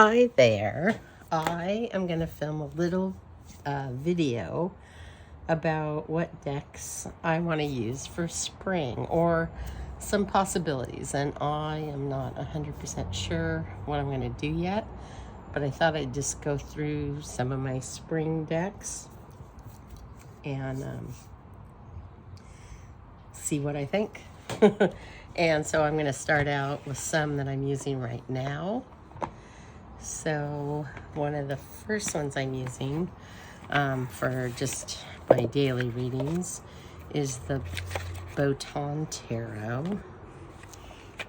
Hi there. I am going to film a little video about what decks I want to use for spring or some possibilities. And I am not 100% sure what I'm going to do yet, but I thought I'd just go through some of my spring decks and see what I think. And so I'm going to start out with some that I'm using right now. So one of the first ones I'm using for just my daily readings is the Botan Tarot.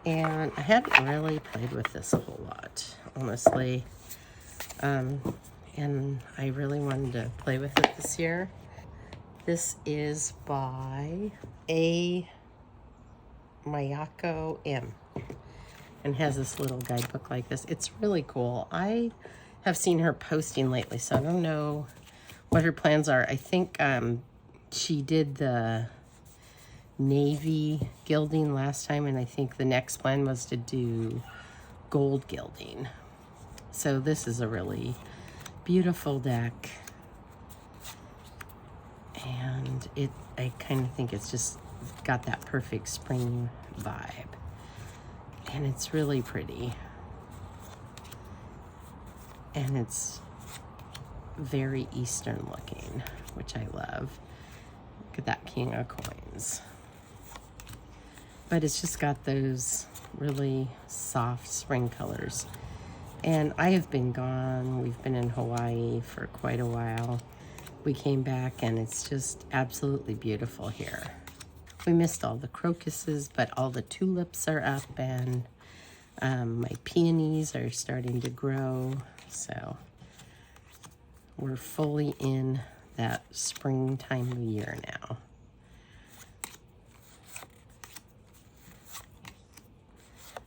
And I haven't really played with this a whole lot, honestly. And I really wanted to play with it this year. This is by Mayako M. And has this little guidebook like this. It's really cool. I have seen her posting lately, so I don't know what her plans are. I think she did the navy gilding last time, and I think the next plan was to do gold gilding. So this is a really beautiful deck. And I kind of think it's just got that perfect spring vibe. And it's really pretty. And it's very Eastern looking, which I love. Look at that King of Coins. But it's just got those really soft spring colors. And I have been gone. We've been in Hawaii for quite a while. We came back and it's just absolutely beautiful here. We missed all the crocuses, but all the tulips are up, and my peonies are starting to grow. So we're fully in that spring time of year now.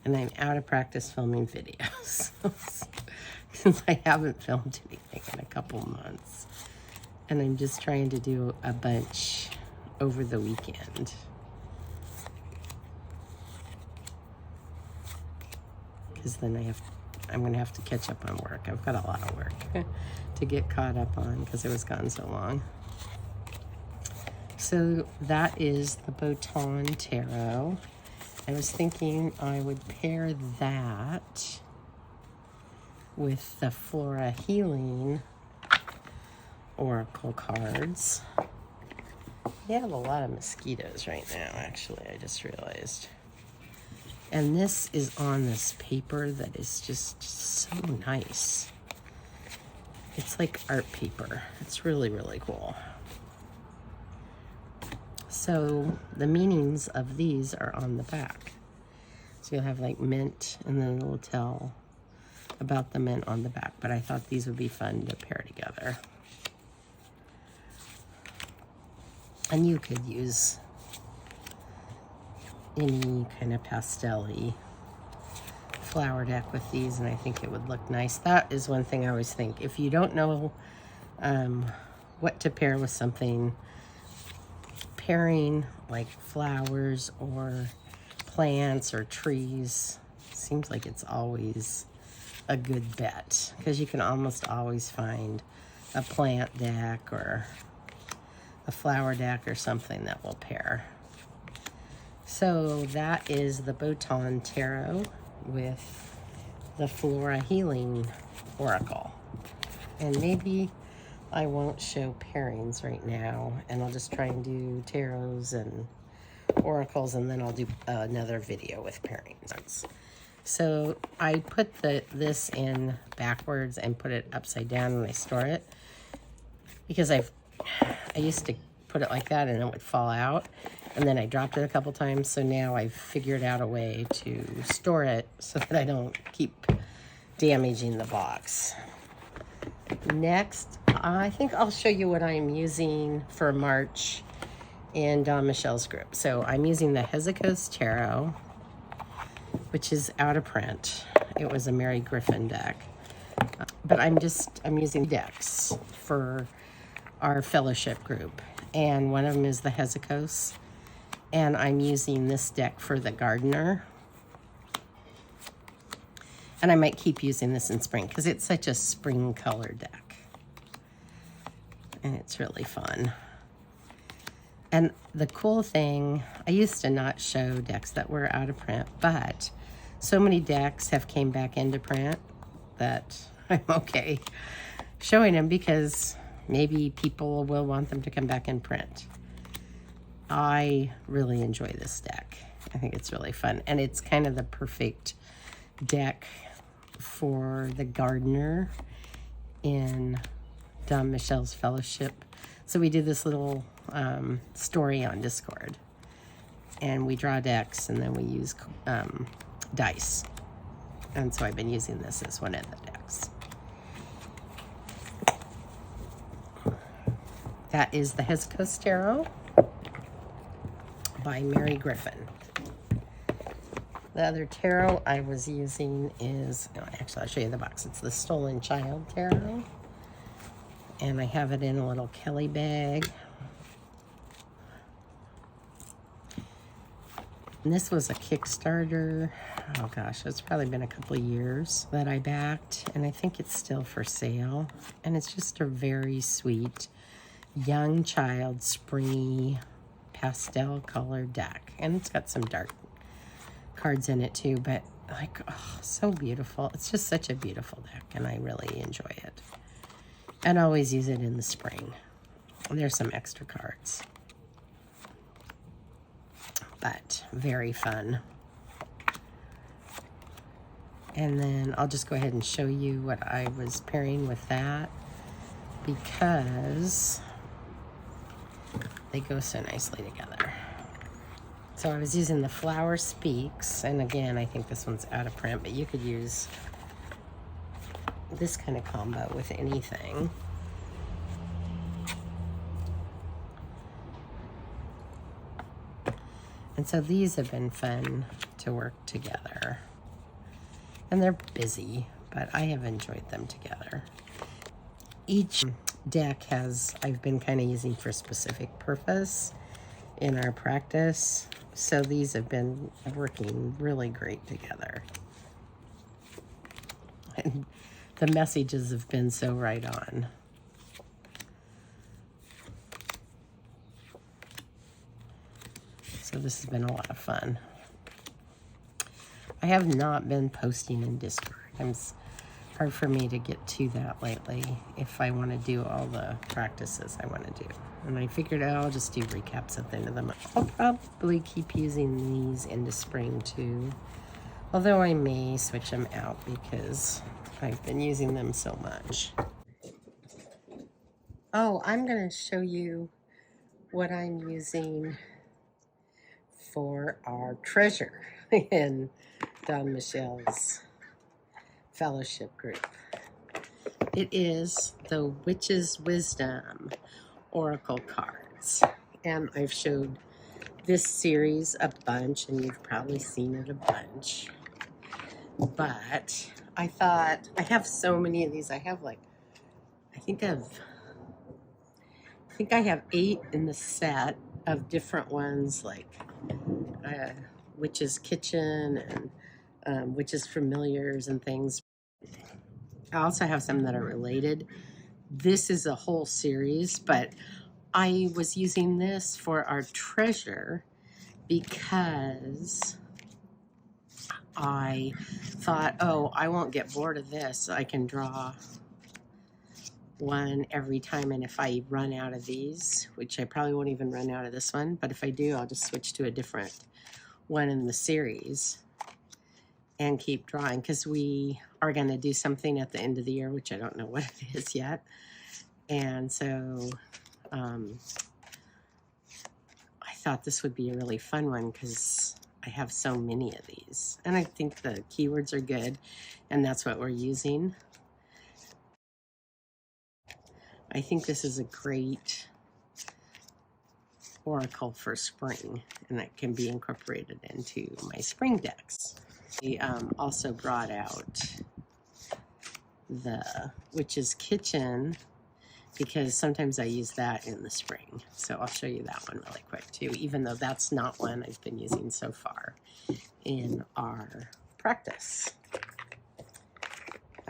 And I'm out of practice filming videos since I haven't filmed anything in a couple months. And I'm just trying to do a bunch over the weekend. Because then I'm going to have to catch up on work. I've got a lot of work to get caught up on because I was gone so long. So that is the Botan Tarot. I was thinking I would pair that with the Flora Healing Oracle cards. They have a lot of mosquitoes right now, actually, I just realized. And this is on this paper that is just so nice. It's like art paper. It's really, really cool. So the meanings of these are on the back. So you'll have like mint, and then it'll tell about the mint on the back. But I thought these would be fun to pair together. And you could use any kind of pastel-y flower deck with these, and I think it would look nice. That is one thing I always think. If you don't know what to pair with something, pairing like flowers or plants or trees seems like it's always a good bet, because you can almost always find a plant deck or a flower deck or something that will pair. So that is the Botan Tarot with the Flora Healing Oracle. And maybe I won't show pairings right now, and I'll just try and do tarots and oracles, and then I'll do another video with pairings. So I put this in backwards and put it upside down when I store it, because I used to put it like that and it would fall out, and then I dropped it a couple times. So now I've figured out a way to store it so that I don't keep damaging the box. Next, I think I'll show you what I'm using for March in Don Michelle's group. So I'm using the Hezicos Tarot, which is out of print. It was a Mary Griffin deck. But I'm using decks for our fellowship group. And one of them is the Hezicos. And I'm using this deck for the gardener. And I might keep using this in spring because it's such a spring color deck. And it's really fun. And the cool thing, I used to not show decks that were out of print, but so many decks have came back into print that I'm okay showing them because maybe people will want them to come back in print. I really enjoy this deck. I think it's really fun. And it's kind of the perfect deck for the gardener in Dom Michelle's Fellowship. So we did this little story on Discord. And we draw decks and then we use dice. And so I've been using this as one of the decks. That is the Hezicos Tarot by Mary Griffin. The other tarot I was using is, no, actually I'll show you the box. It's the Stolen Child Tarot. And I have it in a little Kelly bag. And this was a Kickstarter. Oh gosh, it's probably been a couple of years that I backed. And I think it's still for sale. And it's just a very sweet young child springy pastel color deck. And it's got some dark cards in it too, but like, oh, so beautiful. It's just such a beautiful deck and I really enjoy it. And I always use it in the spring. There's some extra cards. But very fun. And then I'll just go ahead and show you what I was pairing with that because they go so nicely together. So I was using the Flower Speaks, and again, I think this one's out of print, but you could use this kind of combo with anything. And so these have been fun to work together. And they're busy, but I have enjoyed them together. Each deck I've been kind of using for a specific purpose in our practice. So these have been working really great together. And the messages have been so right on. So this has been a lot of fun. I have not been posting in Discord. It's hard for me to get to that lately if I want to do all the practices I want to do. And I figured I'll just do recaps at the end of the month. I'll probably keep using these into spring too. Although I may switch them out because I've been using them so much. Oh, I'm going to show you what I'm using for our treasure in Don Michelle's Fellowship group. It is the Witch's Wisdom Oracle cards. And I've showed this series a bunch, and you've probably seen it a bunch. But I thought, I have so many of these. I have like, I think I have 8 in the set of different ones, like Witch's Kitchen and Witch's Familiars and things. I also have some that are related. This is a whole series, but I was using this for our treasure because I thought, oh, I won't get bored of this. I can draw one every time, and if I run out of these, which I probably won't even run out of this one, but if I do, I'll just switch to a different one in the series and keep drawing, because we are going to do something at the end of the year, which I don't know what it is yet. And so I thought this would be a really fun one because I have so many of these, and I think the keywords are good, and that's what we're using. I think this is a great oracle for spring, and that can be incorporated into my spring decks. We also brought out the Witch's Kitchen because sometimes I use that in the spring. So I'll show you that one really quick too, even though that's not one I've been using so far in our practice.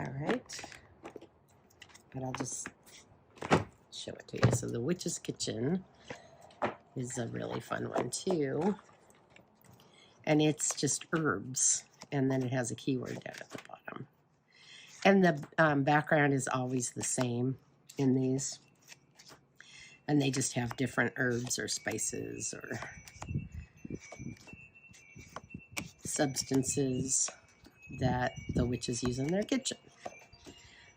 All right. But I'll just show it to you. So the Witch's Kitchen is a really fun one too. And it's just herbs. And then it has a keyword down at the bottom. And the background is always the same in these. And they just have different herbs or spices or substances that the witches use in their kitchen.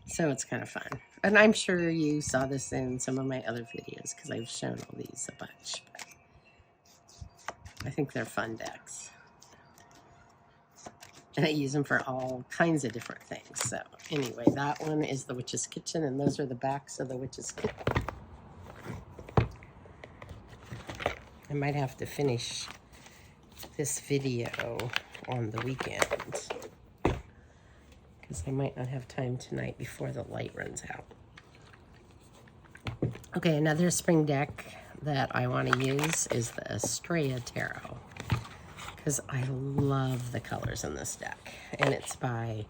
So it's kind of fun. And I'm sure you saw this in some of my other videos because I've shown all these a bunch. But I think they're fun decks. And I use them for all kinds of different things. So anyway, that one is the Witch's Kitchen, and those are the backs of the Witch's Kitchen. I might have to finish this video on the weekend because I might not have time tonight before the light runs out. Okay, another spring deck that I want to use is the Estrella Tarot because I love the colors in this deck. And it's by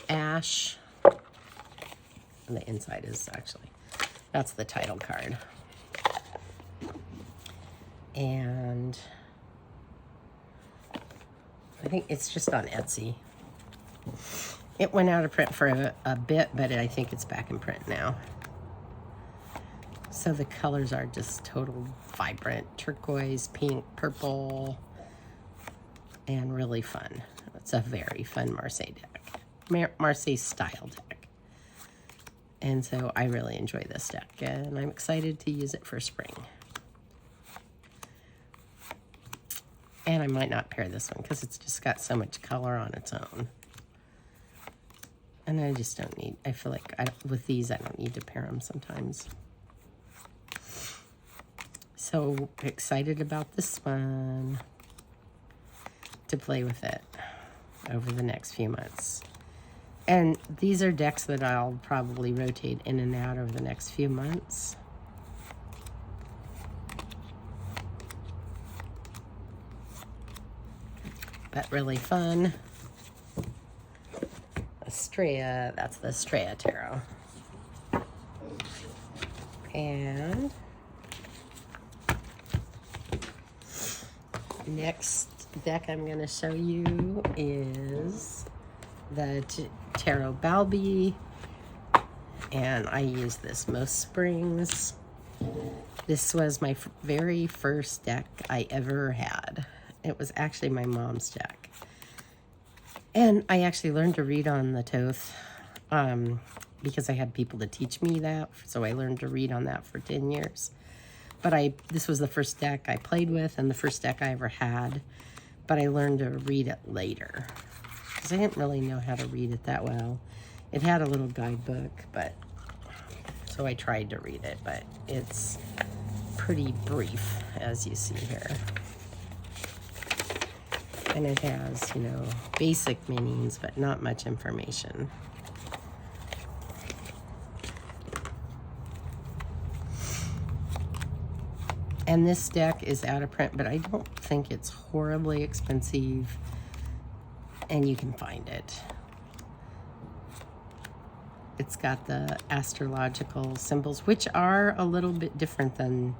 Ash. And the inside is actually, that's the title card. And I think it's just on Etsy. It went out of print for a bit, but I think it's back in print now. So the colors are just total vibrant turquoise, pink, purple, and really fun. It's a very fun Marseille deck, Marseille style deck. And so I really enjoy this deck, and I'm excited to use it for spring. And I might not pair this one because it's just got so much color on its own. And I just don't need, I feel like with these, I don't need to pair them sometimes. So excited about this one to play with it over the next few months. And these are decks that I'll probably rotate in and out over the next few months. But really fun. Estrella, that's the Estrella Tarot. And next deck I'm going to show you is the Tarot Balbi. And I use this most springs. This was my very first deck I ever had. It was actually my mom's deck. And I actually learned to read on the Toth because I had people to teach me that. So I learned to read on that for 10 years. But this was the first deck I played with and the first deck I ever had. But I learned to read it later because I didn't really know how to read it that well. It had a little guidebook, but so I tried to read it, but it's pretty brief, as you see here. And it has, you know, basic meanings, but not much information. And this deck is out of print, but I don't think it's horribly expensive. And you can find it. It's got the astrological symbols, which are a little bit different than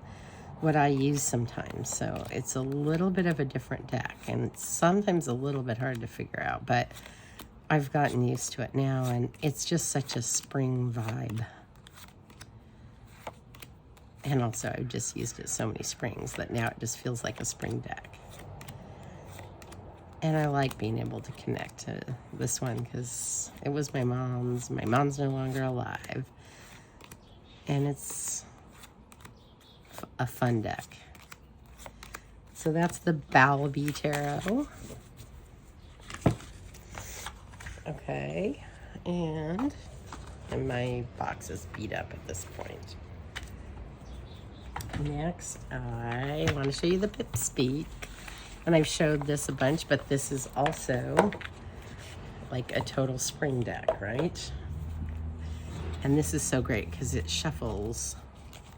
what I use sometimes. So it's a little bit of a different deck, and it's sometimes a little bit hard to figure out, but I've gotten used to it now, and it's just such a spring vibe. And also I've just used it so many springs that now it just feels like a spring deck. And I like being able to connect to this one because it was my mom's. My mom's no longer alive. And it's a fun deck. So that's the Balbi Tarot. Okay. And my box is beat up at this point. Next, I want to show you the Pip Speak. And I've showed this a bunch, but this is also like a total spring deck, right? And this is so great because it shuffles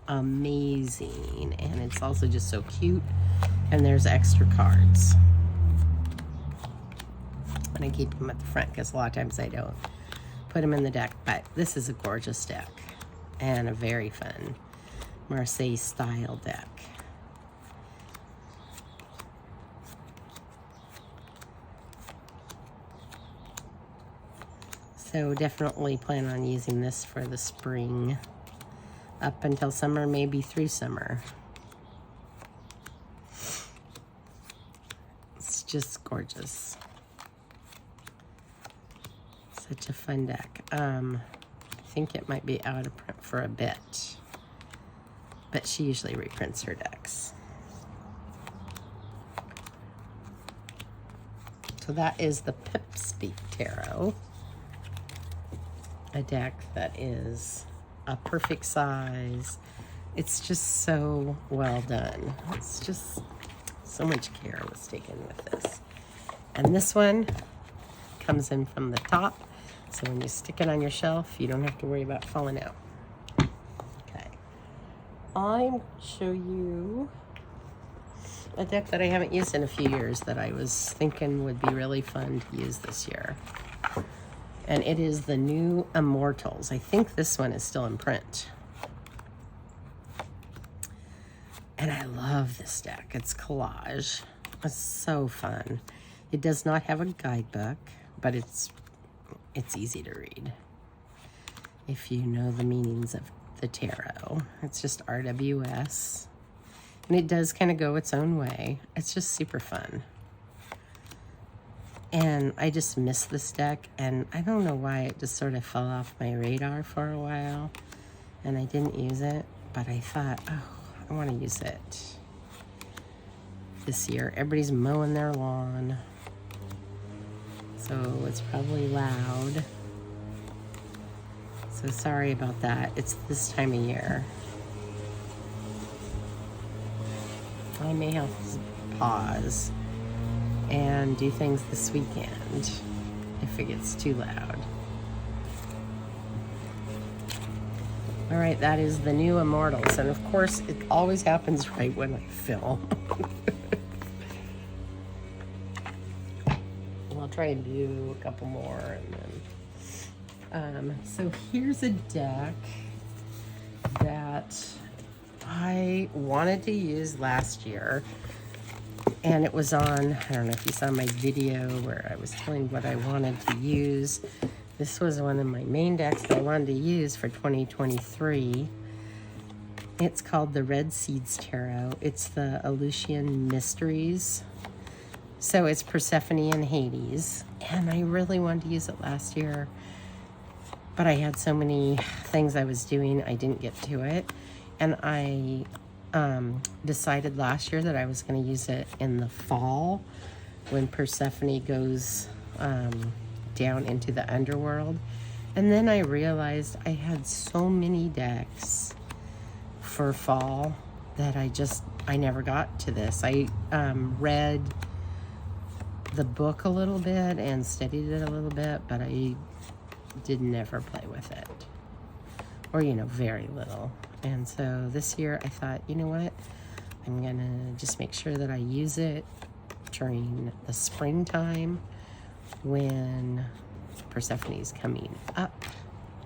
amazing. And it's also just so cute. And there's extra cards. And I keep them at the front because a lot of times I don't put them in the deck, but this is a gorgeous deck and a very fun Marseille style deck. So definitely plan on using this for the spring up until summer, maybe through summer. It's just gorgeous. Such a fun deck. I think it might be out of print for a bit, but she usually reprints her decks. So that is the Pipspeak Tarot, a deck that is a perfect size. It's just so well done. It's just so much care was taken with this. And this one comes in from the top, so when you stick it on your shelf, you don't have to worry about falling out. Okay. I'll show you a deck that I haven't used in a few years that I was thinking would be really fun to use this year. And it is the new Immortals. I think this one is still in print. And I love this deck. It's collage. It's so fun. It does not have a guidebook, but it's easy to read if you know the meanings of the tarot. It's just RWS. And it does kind of go its own way. It's just super fun. And I just missed this deck, and I don't know why it just sort of fell off my radar for a while, and I didn't use it, but I thought, oh, I want to use it this year. Everybody's mowing their lawn, so it's probably loud. So sorry about that. It's this time of year. I may have to pause and do things this weekend if it gets too loud. All right, that is the new Immortals, and of course it always happens right when I film. I'll try and do a couple more, and then so here's a deck that I wanted to use last year. And it was on, I don't know if you saw my video where I was telling what I wanted to use. This was one of my main decks that I wanted to use for 2023. It's called the Red Seeds Tarot. It's the Aleutian Mysteries. So it's Persephone and Hades. And I really wanted to use it last year, but I had so many things I was doing, I didn't get to it. And I decided last year that I was going to use it in the fall when Persephone goes down into the underworld. And then I realized I had so many decks for fall that I never got to this. I read the book a little bit and studied it a little bit, but I did never play with it, or very little. And so this year I thought, you know what, I'm gonna just make sure that I use it during the springtime when Persephone's coming up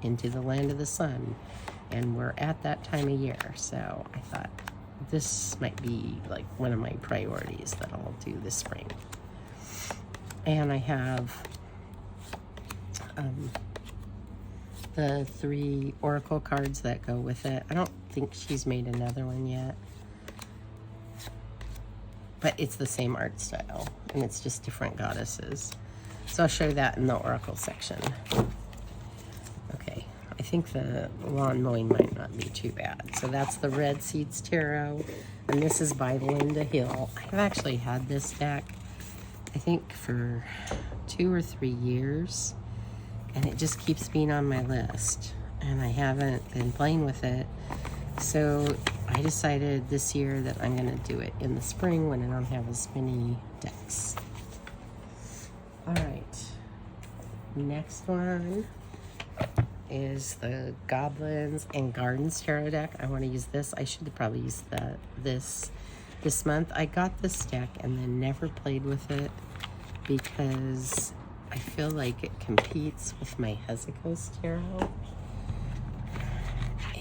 into the land of the sun, and we're at that time of year. So I thought this might be like one of my priorities that I'll do this spring. And I have the 3 oracle cards that go with it. I don't think she's made another one yet, but it's the same art style and it's just different goddesses. So I'll show that in the oracle section. Okay, I think the lawn mowing might not be too bad. So that's the Red Seeds Tarot, and this is by Linda Hill. I've actually had this deck, I think, for 2 or 3 years, and it just keeps being on my list, and I haven't been playing with it. So I decided this year that I'm going to do it in the spring when I don't have as many decks. All right, next one is the Goblins and Gardens Tarot deck. I want to use this. I should have probably used this month. I got this deck and then never played with it because I feel like it competes with my Hezicos Tarot.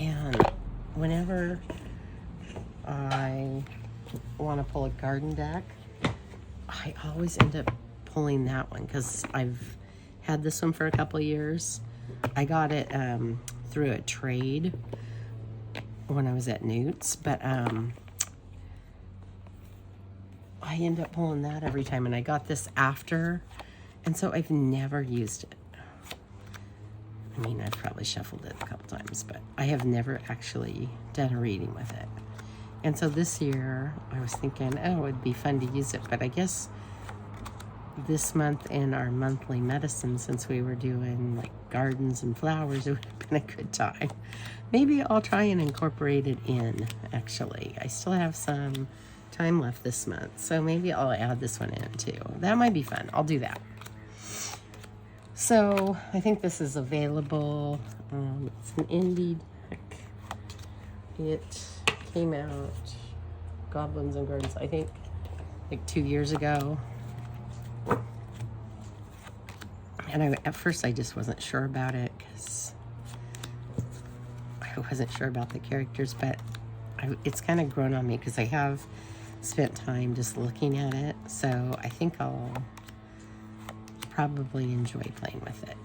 And whenever I want to pull a garden deck, I always end up pulling that one because I've had this one for a couple years. I got it through a trade when I was at Newt's, but I end up pulling that every time, and I got this after, and so I've never used it. I mean, I've probably shuffled it a couple times, but I have never actually done a reading with it. And so this year, I was thinking, oh, it'd be fun to use it, but I guess this month in our monthly medicine, since we were doing like gardens and flowers, it would have been a good time. Maybe I'll try and incorporate it in, actually. I still have some time left this month, so maybe I'll add this one in too. That might be fun. I'll do that. So I think this is available. It's an indie deck. It came out, Goblins and Gardens, I think like 2 years ago. And at first I just wasn't sure about it because I wasn't sure about the characters, but it's kind of grown on me because I have spent time just looking at it. So I think I'll probably enjoy playing with it.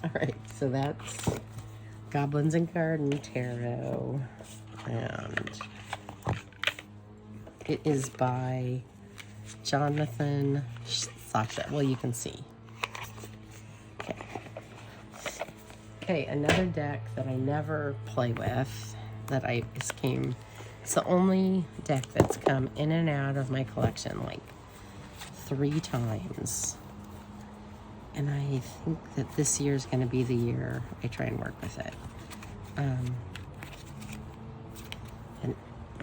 All right, so that's Goblins and Garden Tarot. And it is by Jonathan Sasha. Well, you can see. Okay, another deck that I never play with, that it's the only deck that's come in and out of my collection like 3 times. And I think that this year is going to be the year I try and work with it. And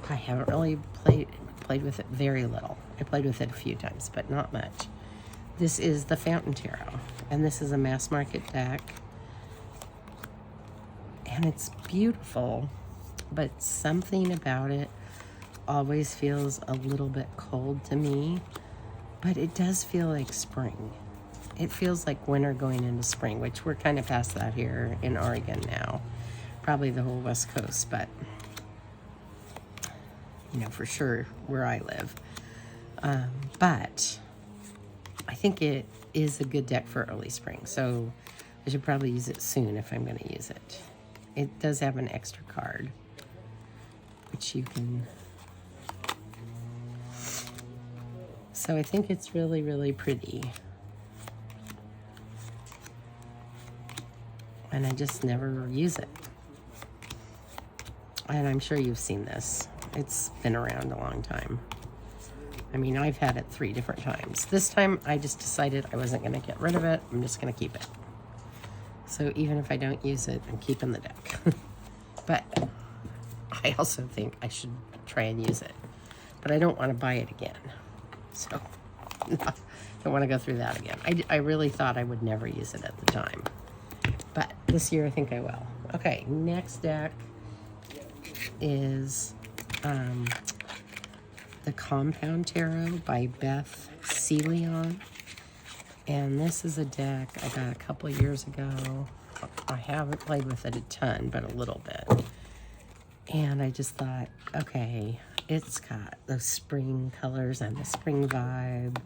I haven't really played with it very little. I played with it a few times, but not much. This is the Fountain Tarot, and this is a mass market deck. And it's beautiful, but something about it always feels a little bit cold to me, but it does feel like spring. It feels like winter going into spring, which we're kind of past that here in Oregon now. Probably the whole West Coast, but you know, for sure where I live. But I think it is a good deck for early spring, so I should probably use it soon if I'm going to use it. It does have an extra card, which you can... So I think it's really, really pretty. And I just never use it. And I'm sure you've seen this. It's been around a long time. I mean, I've had it 3 different times. This time, I just decided I wasn't going to get rid of it. I'm just going to keep it. So even if I don't use it, I'm keeping the deck. But I also think I should try and use it. But I don't want to buy it again. So I don't want to go through that again. I really thought I would never use it at the time. But this year, I think I will. Okay, next deck is the Compound Tarot by Beth Celion. And this is a deck I got a couple years ago. I haven't played with it a ton, but a little bit. And I just thought, okay, it's got those spring colors and the spring vibe.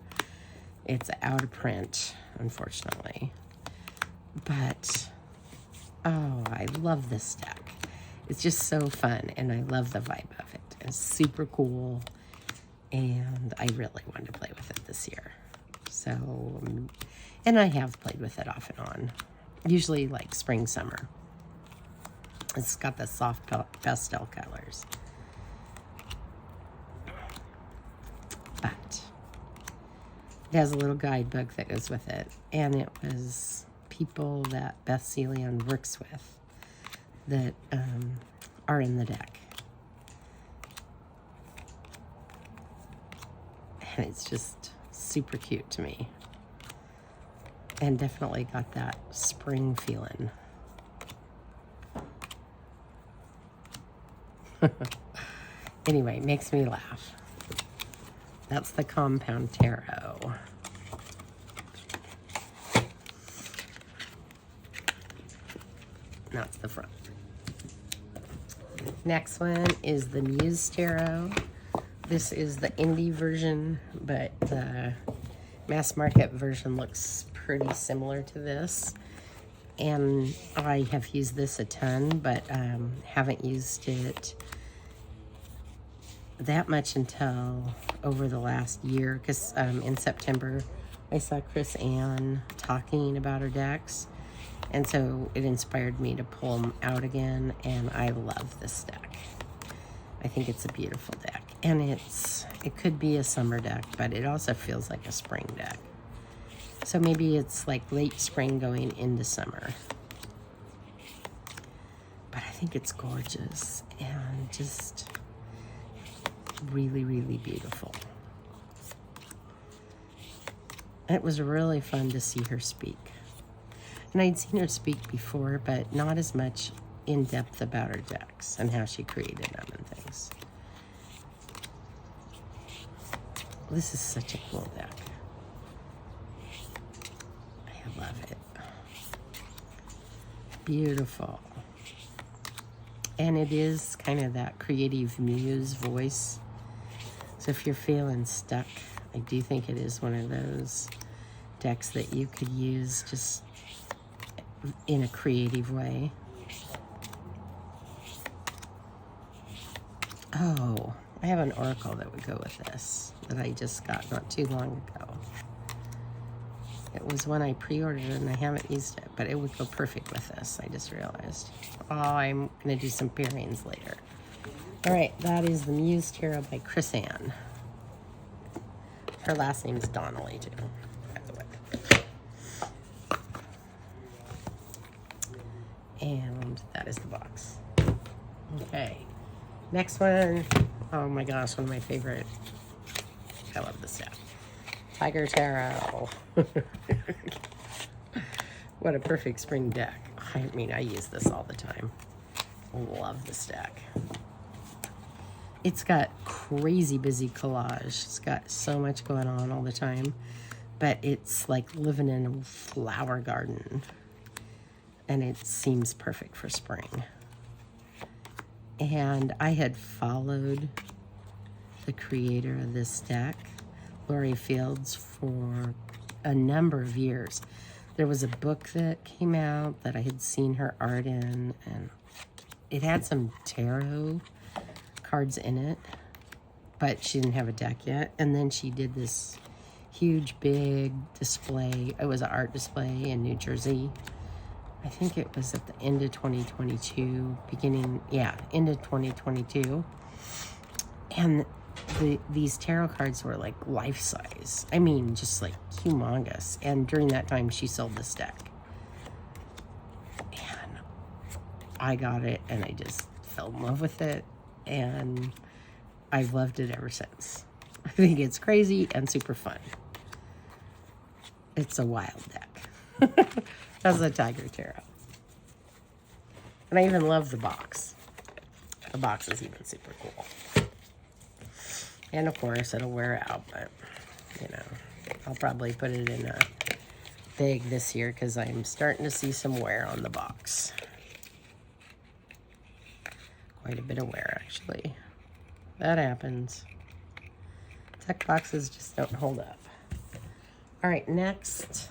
It's out of print, unfortunately. But, oh, I love this deck. It's just so fun, and I love the vibe of it. It's super cool, and I really wanted to play with it this year. So, and I have played with it off and on, usually like spring, summer. It's got the soft pastel colors. But it has a little guidebook that goes with it, and it was people that Beth Celion works with that are in the deck. And it's just super cute to me. And definitely got that spring feeling. Anyway, makes me laugh. That's the Compound Tarot. and that's the front. Next one is the Muse Tarot. This is the indie version, but the mass market version looks pretty similar to this. And I have used this a ton, but haven't used it that much until over the last year, because in September I saw Chris Ann talking about her decks, and so it inspired me to pull them out again, and I love this deck. I think it's a beautiful deck, and it could be a summer deck, but it also feels like a spring deck. So maybe it's like late spring going into summer. But I think it's gorgeous and just really, really beautiful. It was really fun to see her speak. And I'd seen her speak before, but not as much in depth about her decks and how she created them and things. This is such a cool deck. I love it. Beautiful. And it is kind of that creative muse voice. So if you're feeling stuck, I do think it is one of those decks that you could use just in a creative way. Oh, I have an oracle that would go with this that I just got not too long ago. It was one I pre-ordered and I haven't used it, but it would go perfect with this, I just realized. Oh, I'm going to do some pairings later. All right, that is the Muse Tarot by Chris Ann. Her last name is Donnelly, too, by the way. And that is the box. Okay, next one. Oh my gosh, one of my favorite. I love this deck. Tiger Tarot. What a perfect spring deck. I mean, I use this all the time. Love this deck. It's got crazy busy collage. It's got so much going on all the time, but it's like living in a flower garden, and it seems perfect for spring. And I had followed the creator of this deck, Lori Fields, for a number of years. There was a book that came out that I had seen her art in, and it had some tarot cards in it, but she didn't have a deck yet. And then she did this huge, big display. It was an art display in New Jersey. I think it was at the end of 2022, end of 2022. And these tarot cards were like life-size. I mean, just like humongous. And during that time, she sold this deck. And I got it, and I just fell in love with it. And I've loved it ever since. I think it's crazy and super fun. It's a wild deck. That's the Tiger Tarot. And I even love the box. The box is even super cool. And of course, it'll wear out, but, you know, I'll probably put it in a bag this year because I'm starting to see some wear on the box. Quite a bit of wear, actually. That happens. Tech boxes just don't hold up. All right, next,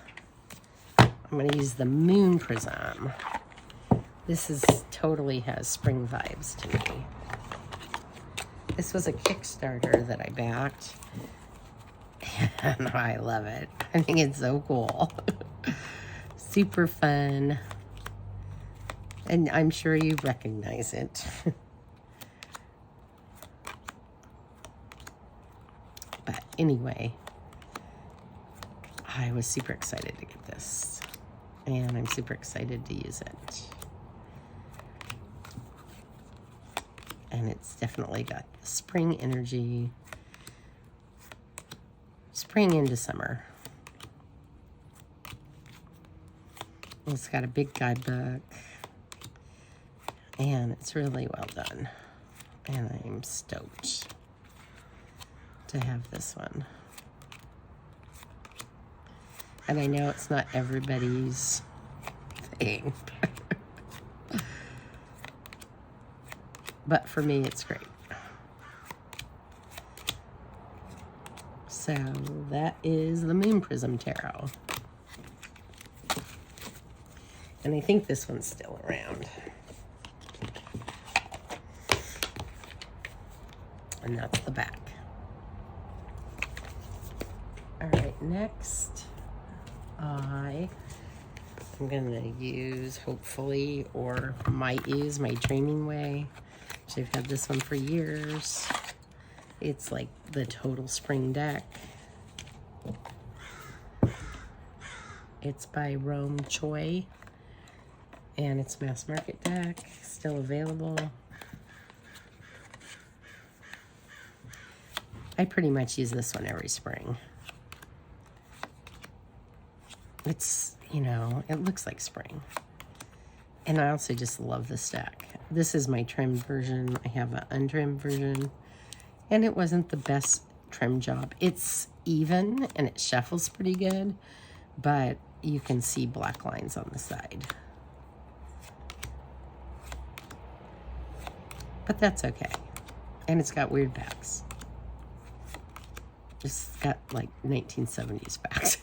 I'm going to use the Moon Prism. This is totally has spring vibes to me. This was a Kickstarter that I backed, and I love it. I think it's so cool. Super fun. And I'm sure you recognize it. But anyway, I was super excited to get this, and I'm super excited to use it. And it's definitely got the spring energy, spring into summer. It's got a big guidebook, and it's really well done. And I'm stoked to have this one. And I know it's not everybody's thing. but for me, it's great. So that is the Moon Prism Tarot. And I think this one's still around. And that's the back. All right, next I'm gonna use, hopefully, or might use my Dreaming Way. I've had this one for years. It's like the total spring deck. It's by Rome Choi, and it's mass market deck, still available. I pretty much use this one every spring. It's, you know, it looks like spring. And I also just love this deck. This is my trimmed version. I have an untrimmed version. And it wasn't the best trim job. It's even and it shuffles pretty good, but you can see black lines on the side. But that's okay. And it's got weird backs. It's got like 1970s backs.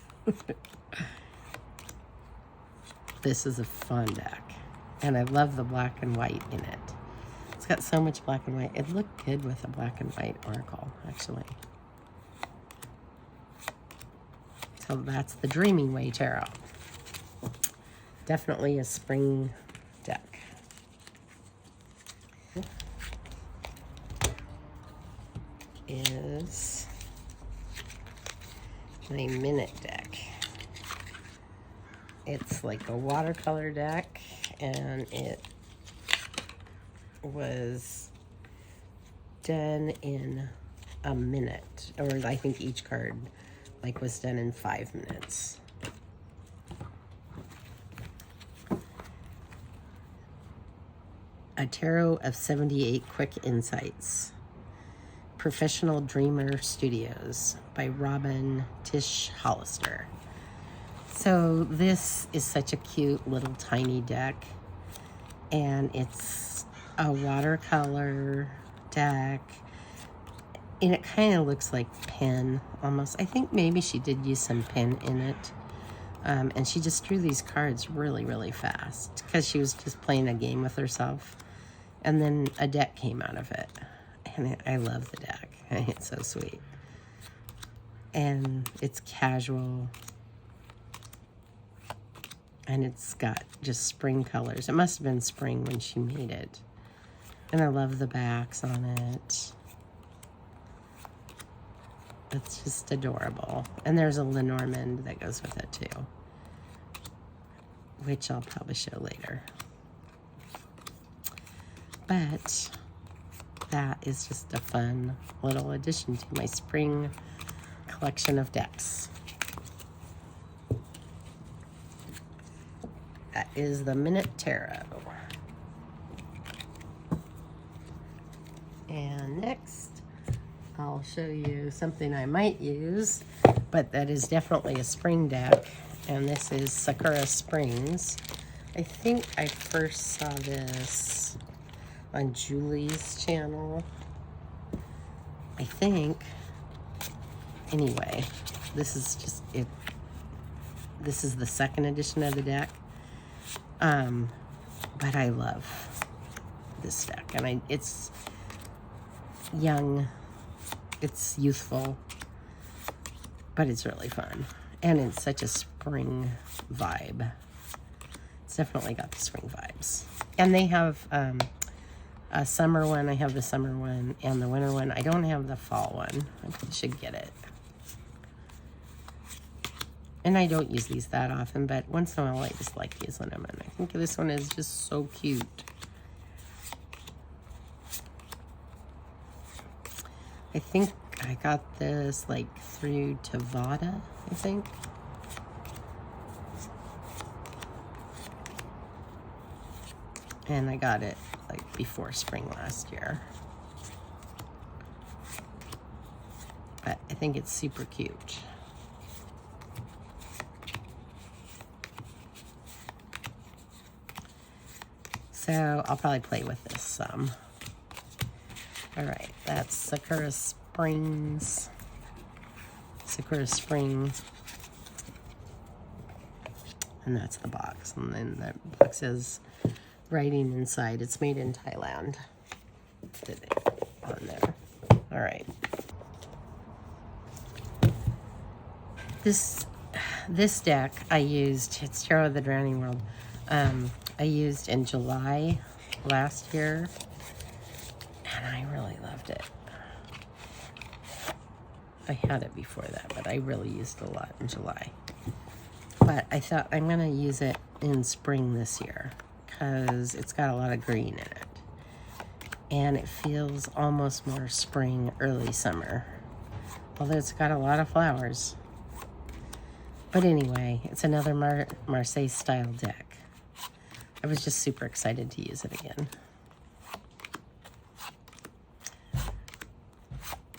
This is a fun deck. And I love the black and white in it. It's got so much black and white. It looked good with a black and white oracle, actually. So that's the Dreaming Way Tarot. Definitely a spring deck. Is my Minute deck. It's like a watercolor deck, and it was done in a minute, or I think each card like was done in 5 minutes. A Tarot of 78 Quick Insights. Professional Dreamer Studios by Robin Tish Hollister. So this is such a cute little tiny deck, and it's a watercolor deck, and it kind of looks like pen almost. I think maybe she did use some pen in it, and she just drew these cards really, really fast because she was just playing a game with herself, and then a deck came out of it, and I love the deck. It's so sweet, and it's casual. And it's got just spring colors. It must have been spring when she made it. And I love the backs on it. It's just adorable. And there's a Lenormand that goes with it too, which I'll probably show later. But that is just a fun little addition to my spring collection of decks. That is the Minute Tarot. And next, I'll show you something I might use, but that is definitely a spring deck. And this is Sakura Springs. I think I first saw this on Julie's channel. I think. Anyway, this is just it. This is the second edition of the deck. But I love this deck, and it's young, it's youthful, but it's really fun, and it's such a spring vibe. It's definitely got the spring vibes. And they have a summer one. I have the summer one and the winter one. I don't have the fall one. I should get it. And I don't use these that often, but once in a while I just like using them. And I think this one is just so cute. I think I got this like through Tivada, I think. And I got it like before spring last year. But I think it's super cute. So I'll probably play with this some. All right, that's Sakura Springs. Sakura Springs. And that's the box. And then that box has writing inside. It's made in Thailand. Did it on there. All right. This deck I used, it's Tarot of the Drowning World. I used in July last year, and I really loved it. I had it before that, but I really used it a lot in July. But I thought I'm going to use it in spring this year because it's got a lot of green in it. And it feels almost more spring, early summer. Although it's got a lot of flowers. But anyway, it's another Marseille style deck. I was just super excited to use it again.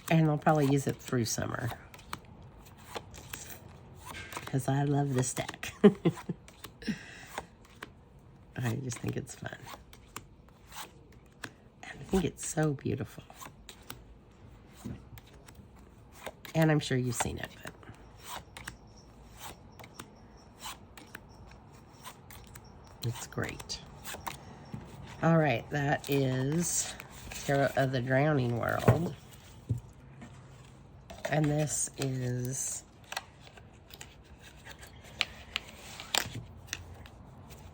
And I'll probably use it through summer. Because I love this deck. I just think it's fun. And I think it's so beautiful. And I'm sure you've seen it, but it's great. All right, that is Tarot of the Drowning World. And this is,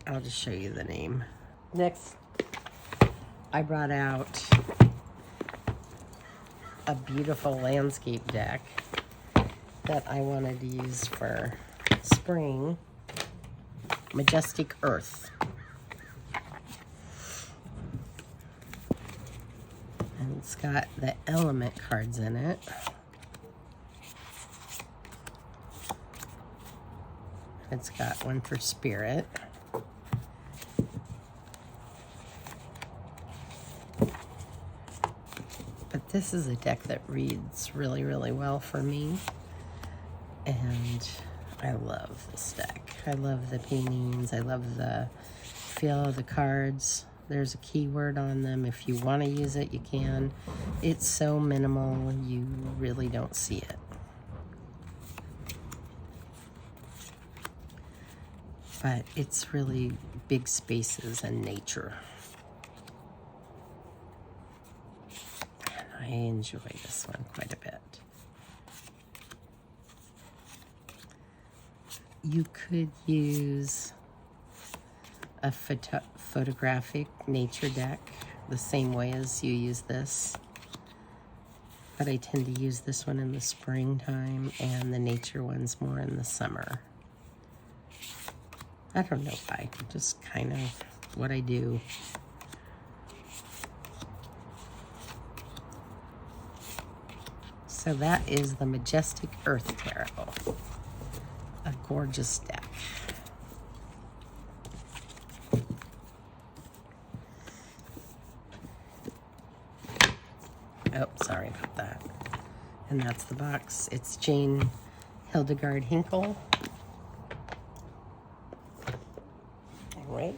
I'll just show you the name. Next, I brought out a beautiful landscape deck that I wanted to use for spring. Majestic Earth. And it's got the element cards in it. It's got one for spirit. But this is a deck that reads really, really well for me. And I love this deck. I love the paintings. I love the feel of the cards. There's a keyword on them. If you want to use it, you can. It's so minimal, you really don't see it. But it's really big spaces and nature. And I enjoy this one quite a bit. You could use a photographic nature deck the same way as you use this. But I tend to use this one in the springtime and the nature ones more in the summer. I don't know why, just kind of what I do. So that is the Majestic Earth Tarot. A gorgeous deck. Oh, sorry about that. And that's the box. It's Jane Hildegard Hinkle. Right.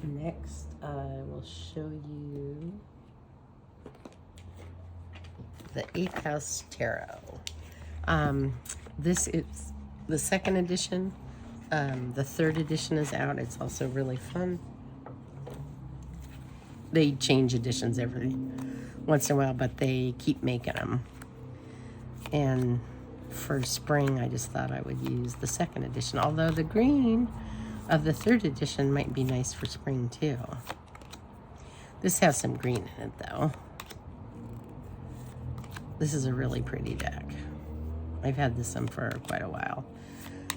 Next, I will show you the 8th House Tarot. This is the 2nd edition. The 3rd edition is out. It's also really fun. They change editions every once in a while, but they keep making them. And for spring, I just thought I would use the 2nd edition, although the green of the 3rd edition might be nice for spring too. This has some green in it though. This is a really pretty deck. I've had this one for quite a while.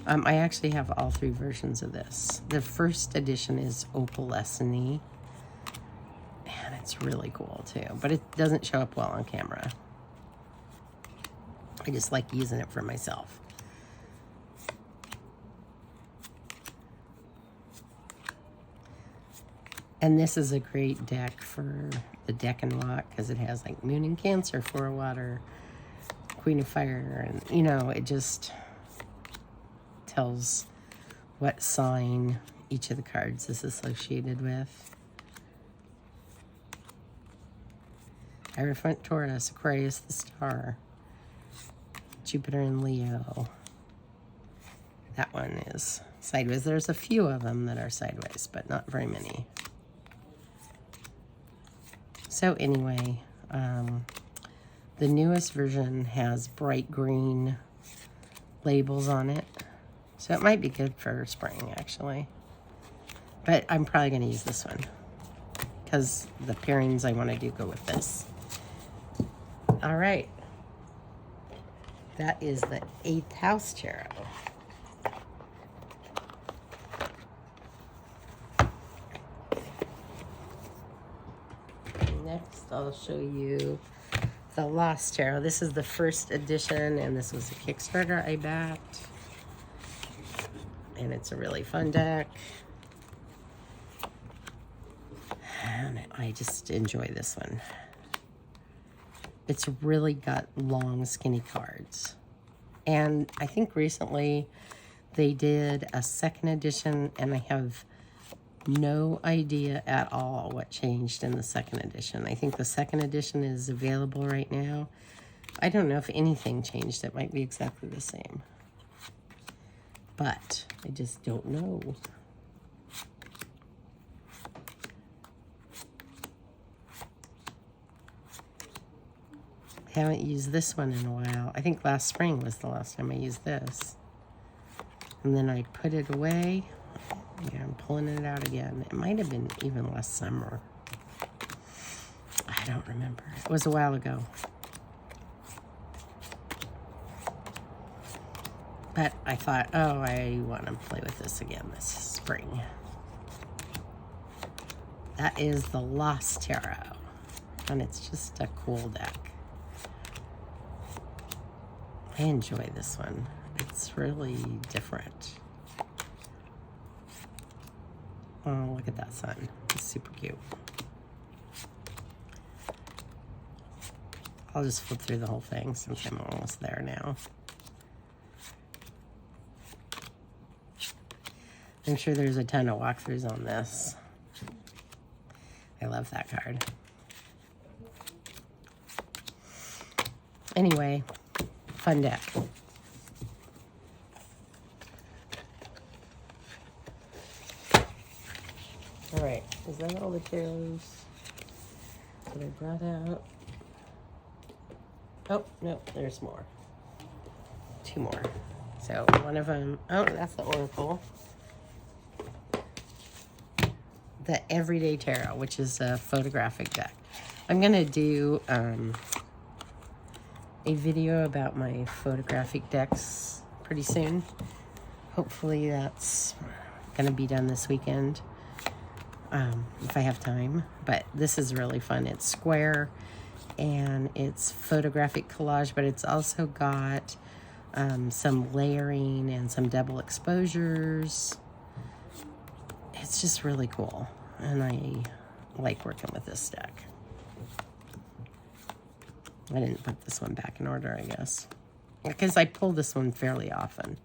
I actually have all 3 versions of this. The 1st edition is opalescent-y, and it's really cool too, but it doesn't show up well on camera. I just like using it for myself. And this is a great deck for the deck and walk because it has like Moon in Cancer, 4 water, Queen of Fire, and you know, it just tells what sign each of the cards is associated with. Hierophant Taurus, Aquarius the Star, Jupiter in Leo. That one is sideways. There's a few of them that are sideways, but not very many. So anyway, the newest version has bright green labels on it. So it might be good for spring, actually. But I'm probably going to use this one because the pairings I want to do go with this. All right. That is the 8th House Tarot. Next, I'll show you the Lost Tarot. This is the first edition, and this was a Kickstarter I backed. And it's a really fun deck. And I just enjoy this one. It's really got long, skinny cards. And I think recently they did a 2nd edition, and I have no idea at all what changed in the 2nd edition. I think the 2nd edition is available right now. I don't know if anything changed. It might be exactly the same. But I just don't know. I haven't used this one in a while. I think last spring was the last time I used this. And then I put it away. Yeah, I'm pulling it out again. It might have been even last summer. I don't remember. It was a while ago. But I thought, oh, I want to play with this again this spring. That is the Lost Tarot. And it's just a cool deck. I enjoy this one. It's really different. Oh, look at that sun. It's super cute. I'll just flip through the whole thing since I'm almost there now. I'm sure there's a ton of walkthroughs on this. I love that card. Anyway, fun deck. All right, is that all the tarots that I brought out? Oh, no, there's more. 2 more. So one of them, oh, that's the Oracle. The Everyday Tarot, which is a photographic deck. I'm going to do a video about my photographic decks pretty soon. Hopefully that's going to be done this weekend. If I have time, but this is really fun. It's square and it's photographic collage, but it's also got some layering and some double exposures. It's just really cool, and I like working with this deck. I didn't put this one back in order, I guess, because I pull this one fairly often.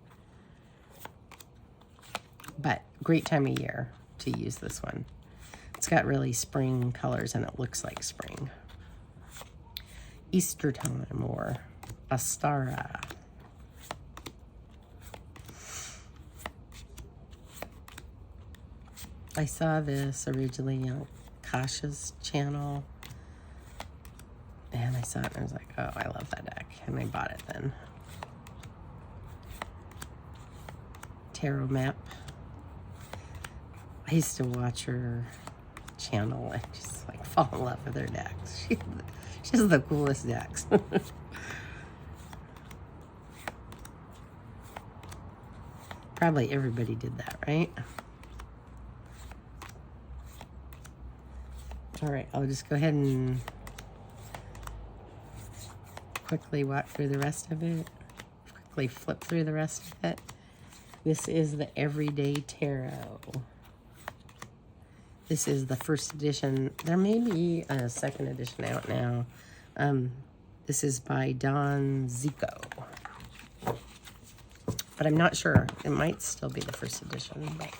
But great time of year to use this one. It's got really spring colors and it looks like spring. Easter time or Astara. I saw this originally on Kasha's channel. And I saw it and I was like, oh, I love that deck. And I bought it then. Tarot map. I used to watch her channel and just like fall in love with her decks. She has the coolest decks. Probably everybody did that, right? All right, I'll just go ahead and quickly walk through the rest of it. Quickly flip through the rest of it. This is the Everyday Tarot. This is the first edition. There may be a second edition out now. This is by Don Zico. But I'm not sure. It might still be the first edition. But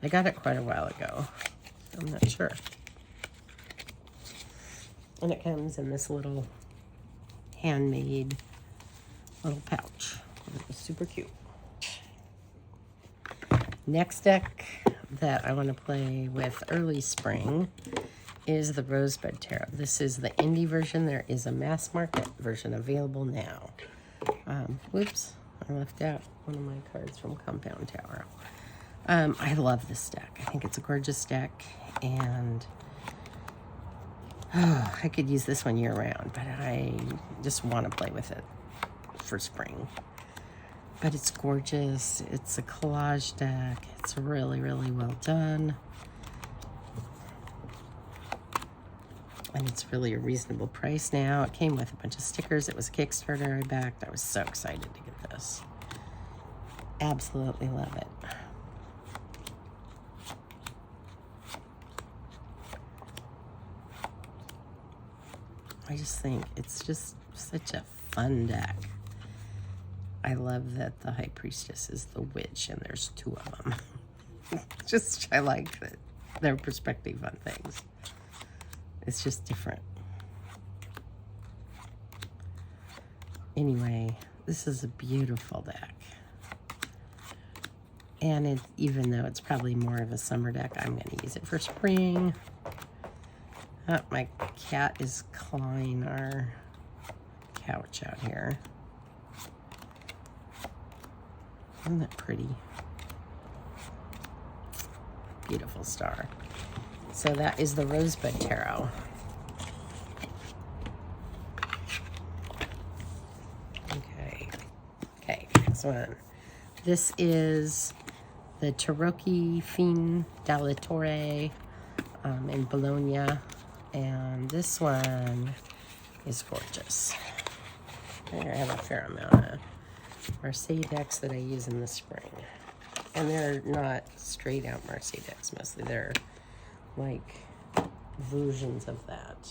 I got it quite a while ago. I'm not sure. And it comes in this little handmade little pouch. It's super cute. Next deck that I want to play with early spring is the Rosebud Tarot. This is the indie version. There is a mass market version available now. Whoops, I left out one of my cards from Compound Tower. I love this deck. I think it's a gorgeous deck, and I could use this one year round, but I just want to play with it for spring. But it's gorgeous. It's a collage deck. It's really, really well done. And it's really a reasonable price now. It came with a bunch of stickers. It was a Kickstarter I backed. I was so excited to get this. Absolutely love it. I just think it's just such a fun deck. I love that the High Priestess is the witch and there's two of them. I like that their perspective on things. It's just different. Anyway, this is a beautiful deck. And even though it's probably more of a summer deck, I'm going to use it for spring. My cat is clawing our couch out here. Isn't that pretty? Beautiful star. So that is the Rosebud Tarot. Okay, next one. This is the Tarrochi della torre in Bologna. And this one is gorgeous. I have a fair amount of Marseille decks that I use in the spring. And they're not straight out Marseille decks mostly. They're like versions of that.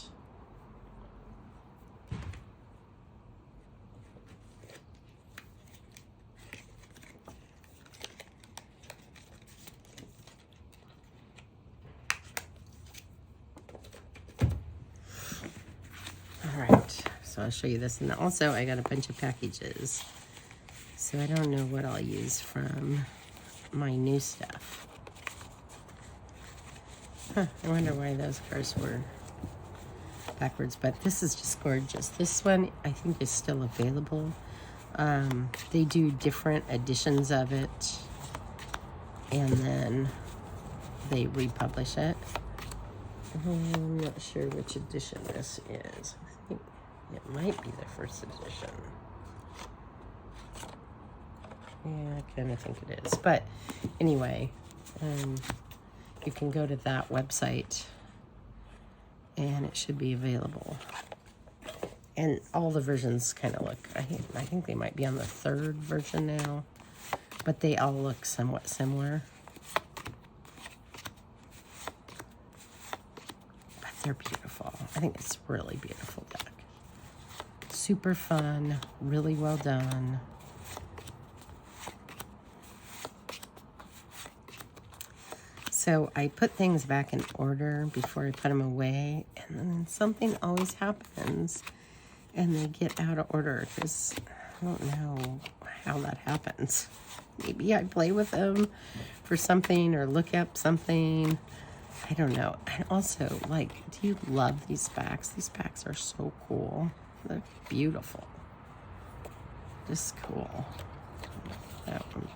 All right, so I'll show you this. And also I got a bunch of packages. So I don't know what I'll use from my new stuff. I wonder why those cards were backwards, but this is just gorgeous. This one I think is still available. They do different editions of it, and then they republish it. I'm not sure which edition this is. I think it might be the first edition. Yeah, I kind of think it is. But anyway, you can go to that website and it should be available. And all the versions kind of look, I think they might be on the third version now, but they all look somewhat similar. But they're beautiful. I think it's a really beautiful deck. Super fun, really well done. So I put things back in order before I put them away, and then something always happens and they get out of order because I don't know how that happens. Maybe I play with them for something or look up something. I don't know. And also, like, do you love these packs? These packs are so cool. They're beautiful. Just cool. That one.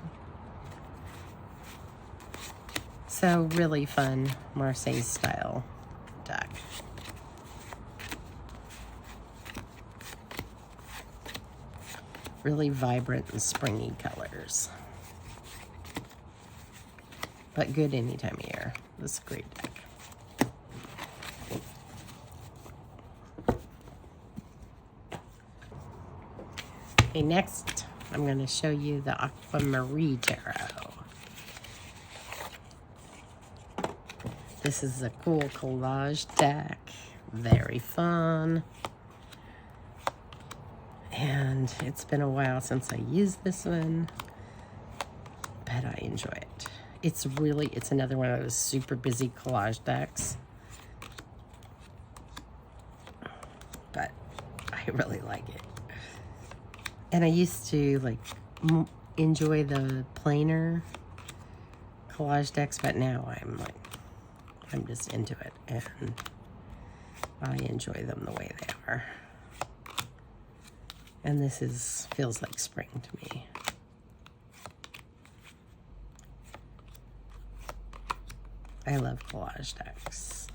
So really fun Marseille style deck. Really vibrant and springy colors. But good any time of year. This is a great deck. Okay, next I'm going to show you the Aqua Marie Tarot. This is a cool collage deck. Very fun. And it's been a while since I used this one, but I enjoy it. It's another one of those super busy collage decks. I really like it. And I used to like enjoy the plainer collage decks, but now I'm just into it, and I enjoy them the way they are. And this feels like spring to me. I love collage decks.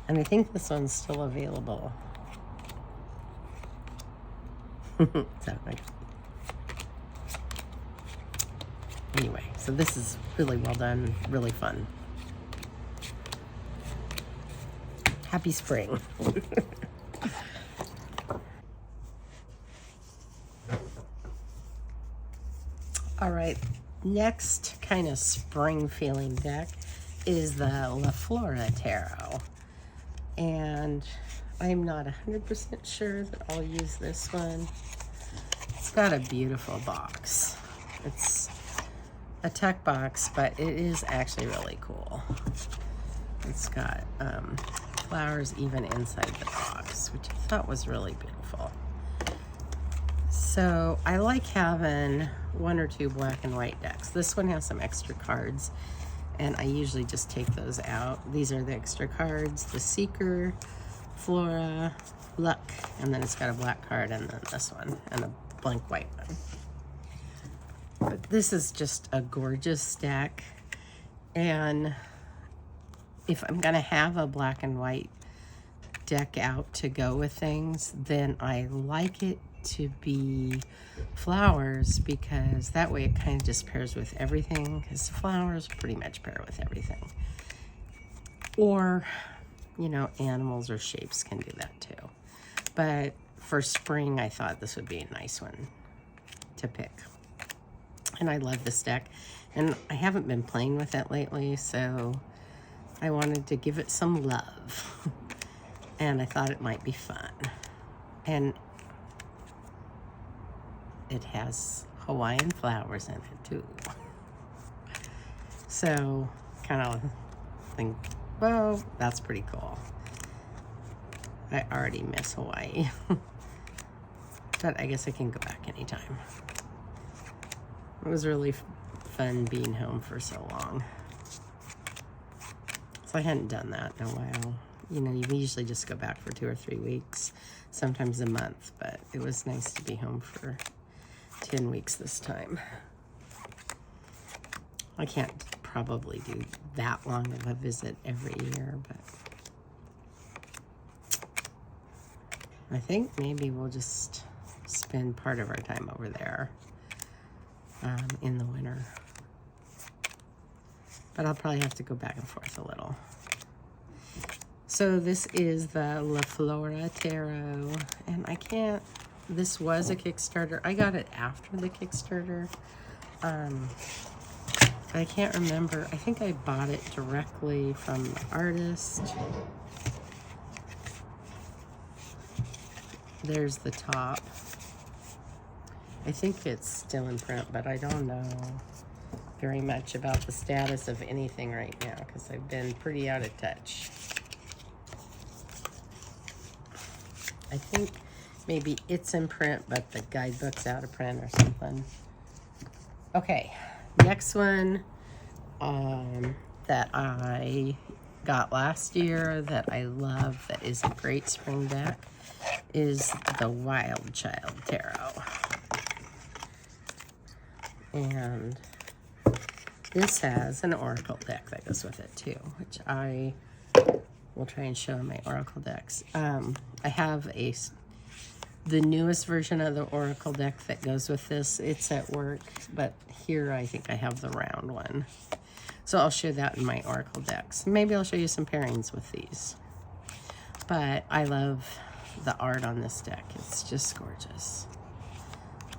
And I think this one's still available. Anyway, so this is really well done, really fun. Happy spring. All right, next kind of spring feeling deck is the Flora Tarot. And I'm not 100% sure that I'll use this one. It's got a beautiful box. It's a tech box, but it is actually really cool. It's got flowers even inside the box, which I thought was really beautiful. So I like having one or two black and white decks. This one has some extra cards, and I usually just take those out. These are the extra cards: the Seeker, Flora, Luck, and then it's got a black card, and then this one, and a blank white one. But this is just a gorgeous deck, and if I'm gonna have a black and white deck out to go with things, then I like it to be flowers, because that way it kind of just pairs with everything, because flowers pretty much pair with everything. Or, you know, animals or shapes can do that too. But for spring, I thought this would be a nice one to pick. And I love this deck, and I haven't been playing with it lately, so I wanted to give it some love. And I thought it might be fun. And it has Hawaiian flowers in it too. So kind of think, well, that's pretty cool. I already miss Hawaii. But I guess I can go back anytime. It was really fun being home for so long. So I hadn't done that in a while. You know, you usually just go back for 2 or 3 weeks, sometimes a month, but it was nice to be home for 10 weeks this time. I can't probably do that long of a visit every year, but I think maybe we'll just spend part of our time over there in the winter. But I'll probably have to go back and forth a little. So this is the Flora Tarot, and this was a Kickstarter. I got it after the Kickstarter. I can't remember. I think I bought it directly from the artist. There's the top. I think it's still in print, but I don't know very much about the status of anything right now, because I've been pretty out of touch. I think maybe it's in print, but the guidebook's out of print or something. Okay, next one that I got last year that I love, that is a great spring deck, is the Wild Child Tarot. And this has an oracle deck that goes with it too, which I will try and show in my oracle decks. I have the newest version of the oracle deck that goes with this. It's at work, but here I think I have the round one. So I'll show that in my oracle decks. Maybe I'll show you some pairings with these. But I love the art on this deck. It's just gorgeous.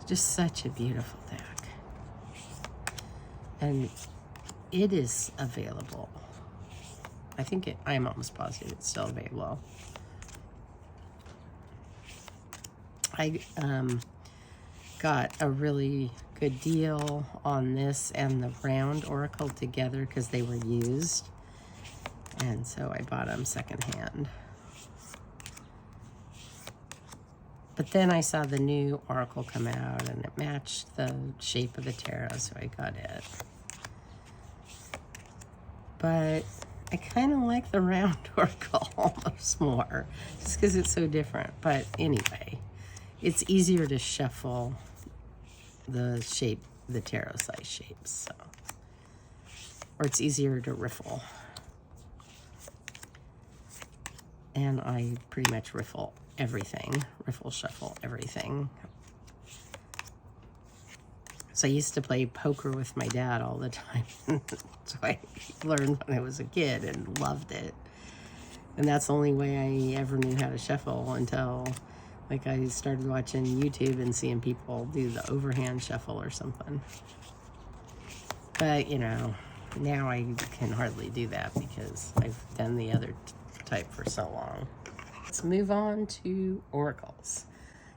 Just such a beautiful deck. And it is available. I'm almost positive it's still available. I got a really good deal on this and the round oracle together because they were used. And so I bought them secondhand. But then I saw the new oracle come out and it matched the shape of the tarot, so I got it. But I kind of like the round oracle almost more, just because it's so different. But anyway, it's easier to shuffle the shape, the tarot size shapes, so. Or it's easier to riffle. And I pretty much riffle everything, shuffle everything. So I used to play poker with my dad all the time. So I learned when I was a kid and loved it. And that's the only way I ever knew how to shuffle until like I started watching YouTube and seeing people do the overhand shuffle or something. But, you know, now I can hardly do that because I've done the other type for so long. Let's move on to oracles.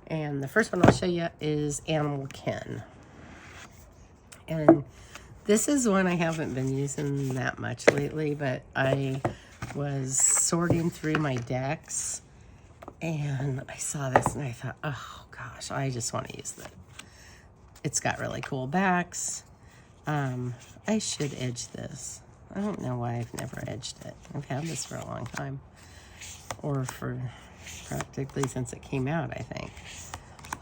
And the first one I'll show you is Animal Kin. And this is one I haven't been using that much lately, but I was sorting through my decks and I saw this and I thought, oh gosh, I just want to use that. It's got really cool backs. I should edge this. I don't know why I've never edged it. I've had this for a long time. Or for practically since it came out, I think.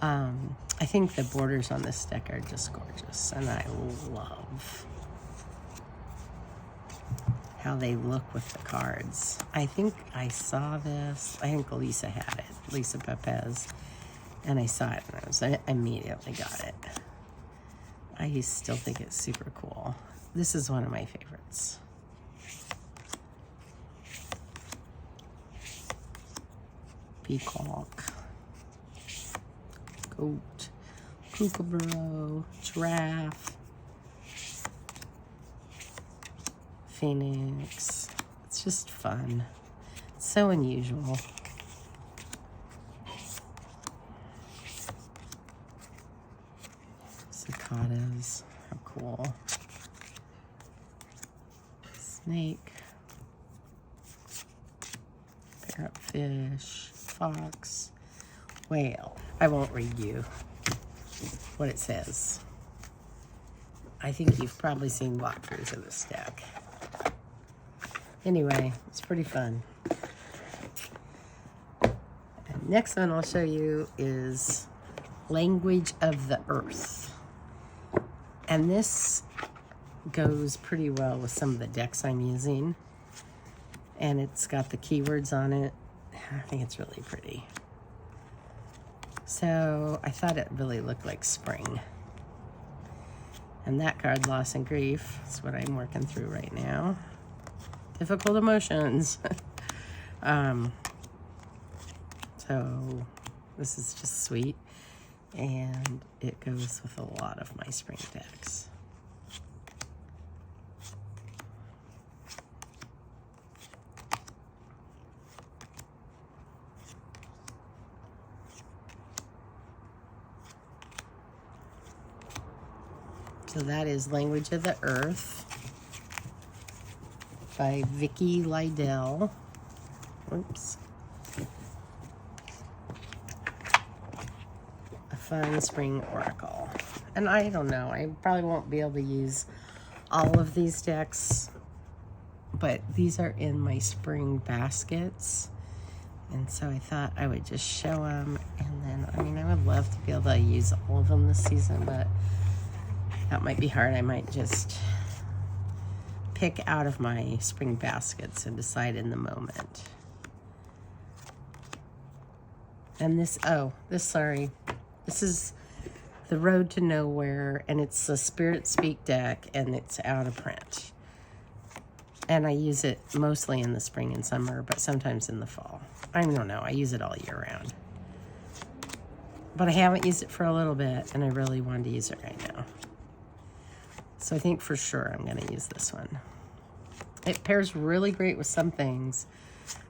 I think the borders on this deck are just gorgeous. And I love how they look with the cards. I think I saw this. I think Lisa had it. Lisa Pepez. And I saw it and I immediately got it. I still think it's super cool. This is one of my favorites. Peacock, goat, kookaburra, giraffe, phoenix. It's just fun. It's so unusual. Cicadas, how cool. Snake, parrotfish, fox, whale. I won't read you what it says. I think you've probably seen walkthroughs of this deck. Anyway, it's pretty fun. And next one I'll show you is Language of the Earth. And this goes pretty well with some of the decks I'm using. And it's got the keywords on it. I think it's really pretty. So I thought it really looked like spring. And that card, Loss and Grief, is what I'm working through right now. Difficult emotions. So this is just sweet. And it goes with a lot of my spring decks. So that is Language of the Earth by Vicki Lydell. Oops. A fun spring oracle. And I don't know, I probably won't be able to use all of these decks, but these are in my spring baskets. And so I thought I would just show them. And then, I mean, I would love to be able to use all of them this season, but that might be hard. I might just pick out of my spring baskets and decide in the moment. And this is The Road to Nowhere, and it's a Spirit Speak deck, and it's out of print. And I use it mostly in the spring and summer, but sometimes in the fall. I don't know, I use it all year round. But I haven't used it for a little bit, and I really wanted to use it right now. So I think for sure I'm going to use this one. It pairs really great with some things,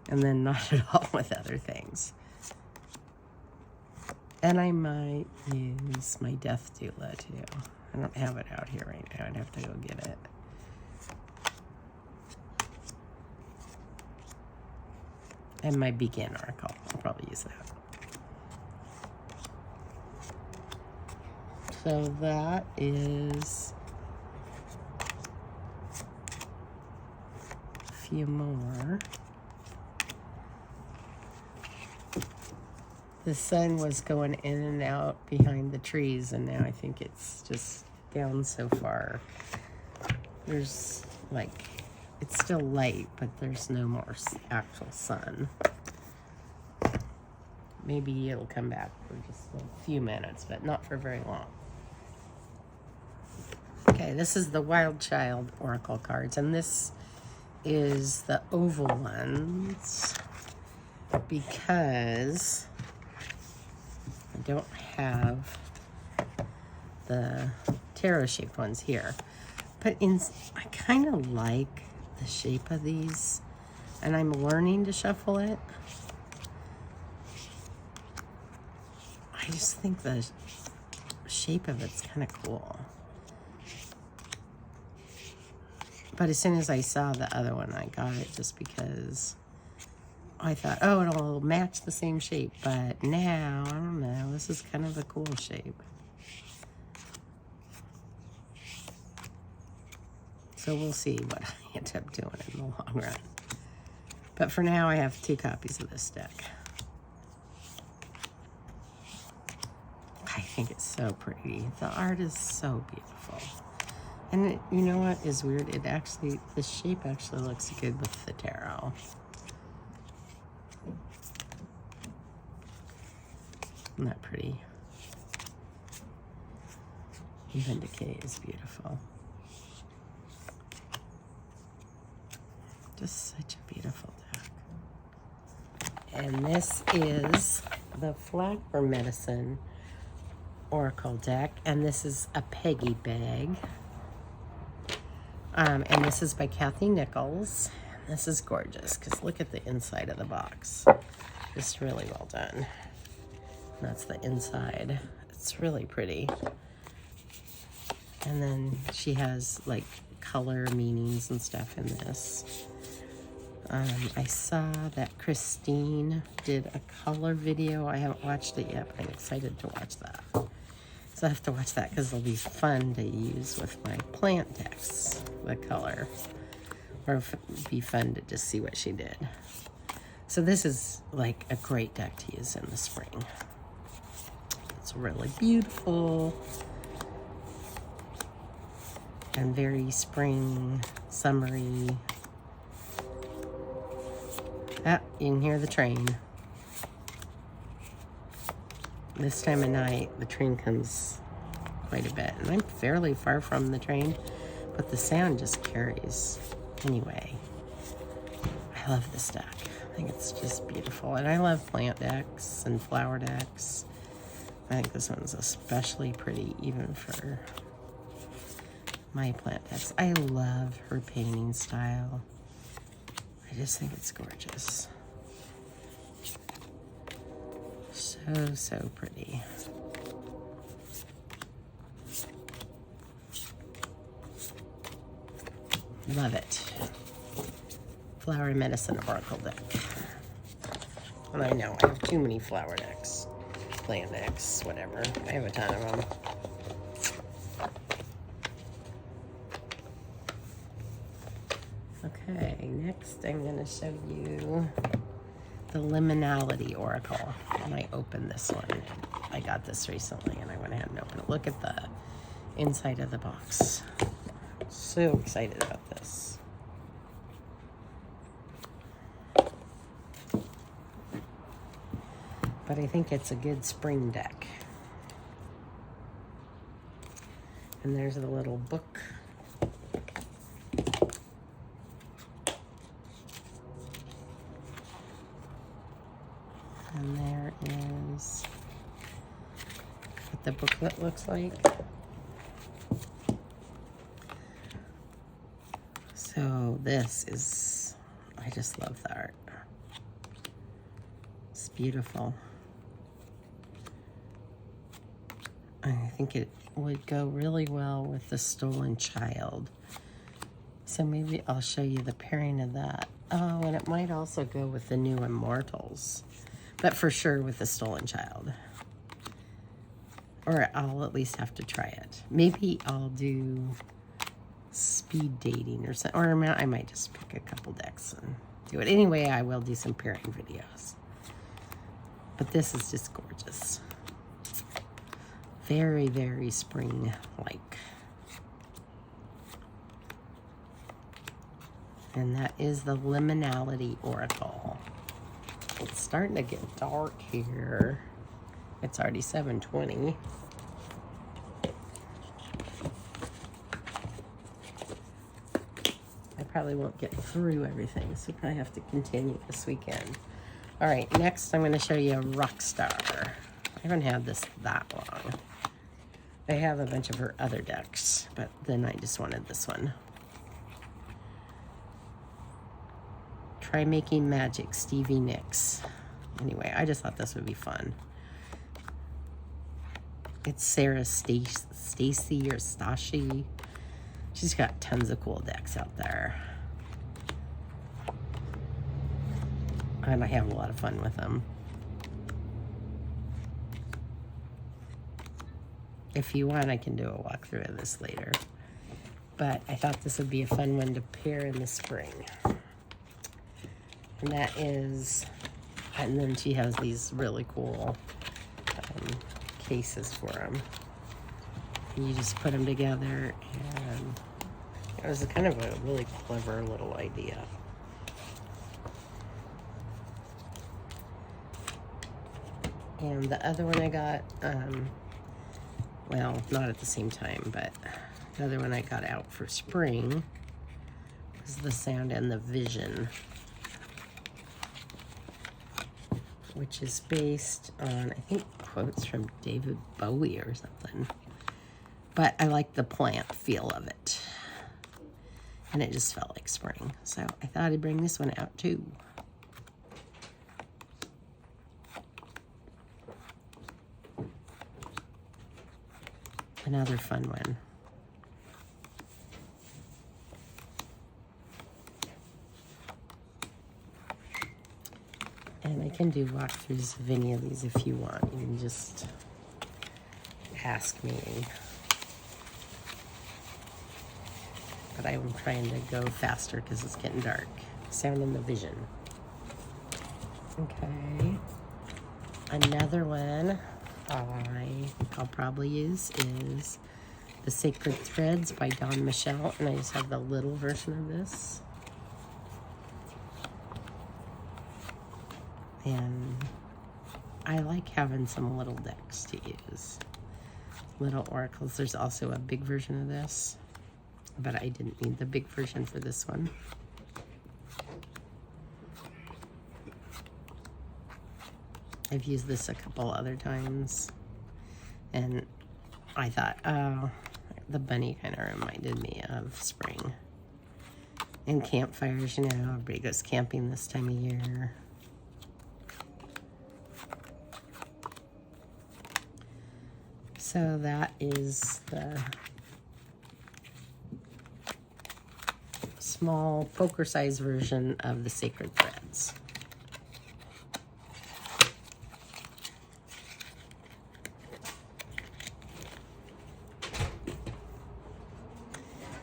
and then not at all with other things. And I might use my Death Della too. I don't have it out here right now. I'd have to go get it. And my Begin Oracle. I'll probably use that. So that is a few more. The sun was going in and out behind the trees, and now I think it's just down so far. There's like, it's still light, but there's no more actual sun. Maybe it'll come back for just a few minutes, but not for very long. Okay, this is the Wild Child Oracle cards, and this is the oval ones because I don't have the tarot shaped ones here. But I kind of like the shape of these, and I'm learning to shuffle it. I just think the shape of it's kind of cool. But as soon as I saw the other one, I got it just because I thought, oh, it'll match the same shape. But now, I don't know, this is kind of a cool shape. So we'll see what I end up doing in the long run. But for now, I have 2 copies of this deck. I think it's so pretty. The art is so beautiful. And you know what is weird? It actually, the shape actually looks good with the tarot. Isn't that pretty? Even decay is beautiful. Just such a beautiful deck. And this is the Flower Medicine Oracle deck, and this is a Peggy bag. And this is by Kathy Nichols. This is gorgeous because look at the inside of the box. It's really well done. That's the inside. It's really pretty. And then she has like color meanings and stuff in this. I saw that Christine did a color video. I haven't watched it yet, but I'm excited to watch that. So I have to watch that because it'll be fun to use with my plant decks, the color. Or it'll be fun to just see what she did. So this is like a great deck to use in the spring. It's really beautiful. And very spring, summery. Ah, you can hear the train. This time of night, the train comes quite a bit. And I'm fairly far from the train, but the sound just carries. Anyway, I love this deck. I think it's just beautiful. And I love plant decks and flower decks. I think this one's especially pretty, even for my plant decks. I love her painting style. I just think it's gorgeous. So pretty. Love it. Flower Medicine Oracle deck. And I know I have too many flower decks, plant decks, whatever. I have a ton of them. Okay, next I'm going to show you the Liminality Oracle. And I opened this one. I got this recently and I went ahead and opened it. Look at the inside of the box. So excited about this. But I think it's a good spring deck. And there's a little book. And there is what the booklet looks like. So this is, I just love the art. It's beautiful. I think it would go really well with the Stolen Child. So maybe I'll show you the pairing of that. Oh, and it might also go with the new Immortals. But for sure with the Stolen Child. Or I'll at least have to try it. Maybe I'll do speed dating or something. Or I might just pick a couple decks and do it. Anyway, I will do some pairing videos. But this is just gorgeous. Very, very spring-like. And that is the Liminality Oracle. It's starting to get dark here. It's already 7:20. I probably won't get through everything, so I probably have to continue this weekend. All right, next I'm going to show you a Rockstar. I haven't had this that long. I have a bunch of her other decks, but then I just wanted this one. Try Making Magic, Stevie Nicks. Anyway, I just thought this would be fun. It's Sarah Stassi or Stassi. She's got tons of cool decks out there. And I have a lot of fun with them. If you want, I can do a walkthrough of this later. But I thought this would be a fun one to pair in the spring. And that is, and then she has these really cool cases for them. You just put them together, and it was kind of a really clever little idea. And the other one I got, well, not at the same time, but the other one I got out for spring was the Sound and the Vision, which is based on, I think, quotes from David Bowie or something. But I like the plant feel of it. And it just felt like spring. So I thought I'd bring this one out too. Another fun one. And I can do walkthroughs of any of these if you want. You can just ask me. But I'm trying to go faster because it's getting dark. Sound and the Vision. Okay. Another one I'll probably use is the Sacred Threads by Dawn Michelle, and I just have the little version of this. And I like having some little decks to use. Little oracles. There's also a big version of this, but I didn't need the big version for this one. I've used this a couple other times, and I thought, oh, the bunny kind of reminded me of spring. And campfires, you know, everybody goes camping this time of year. So that is the small poker-sized version of the Sacred Threads.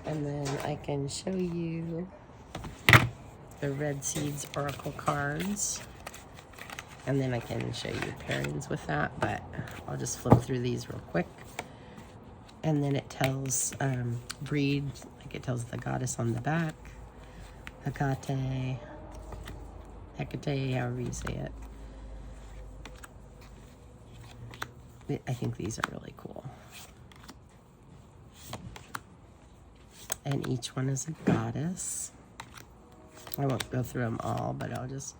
And then I can show you the Red Seeds Oracle cards. And then I can show you pairings with that, but I'll just flip through these real quick. And then it tells breed, like it tells the goddess on the back, Hecate, however you say it. I think these are really cool. And each one is a goddess. I won't go through them all, but I'll just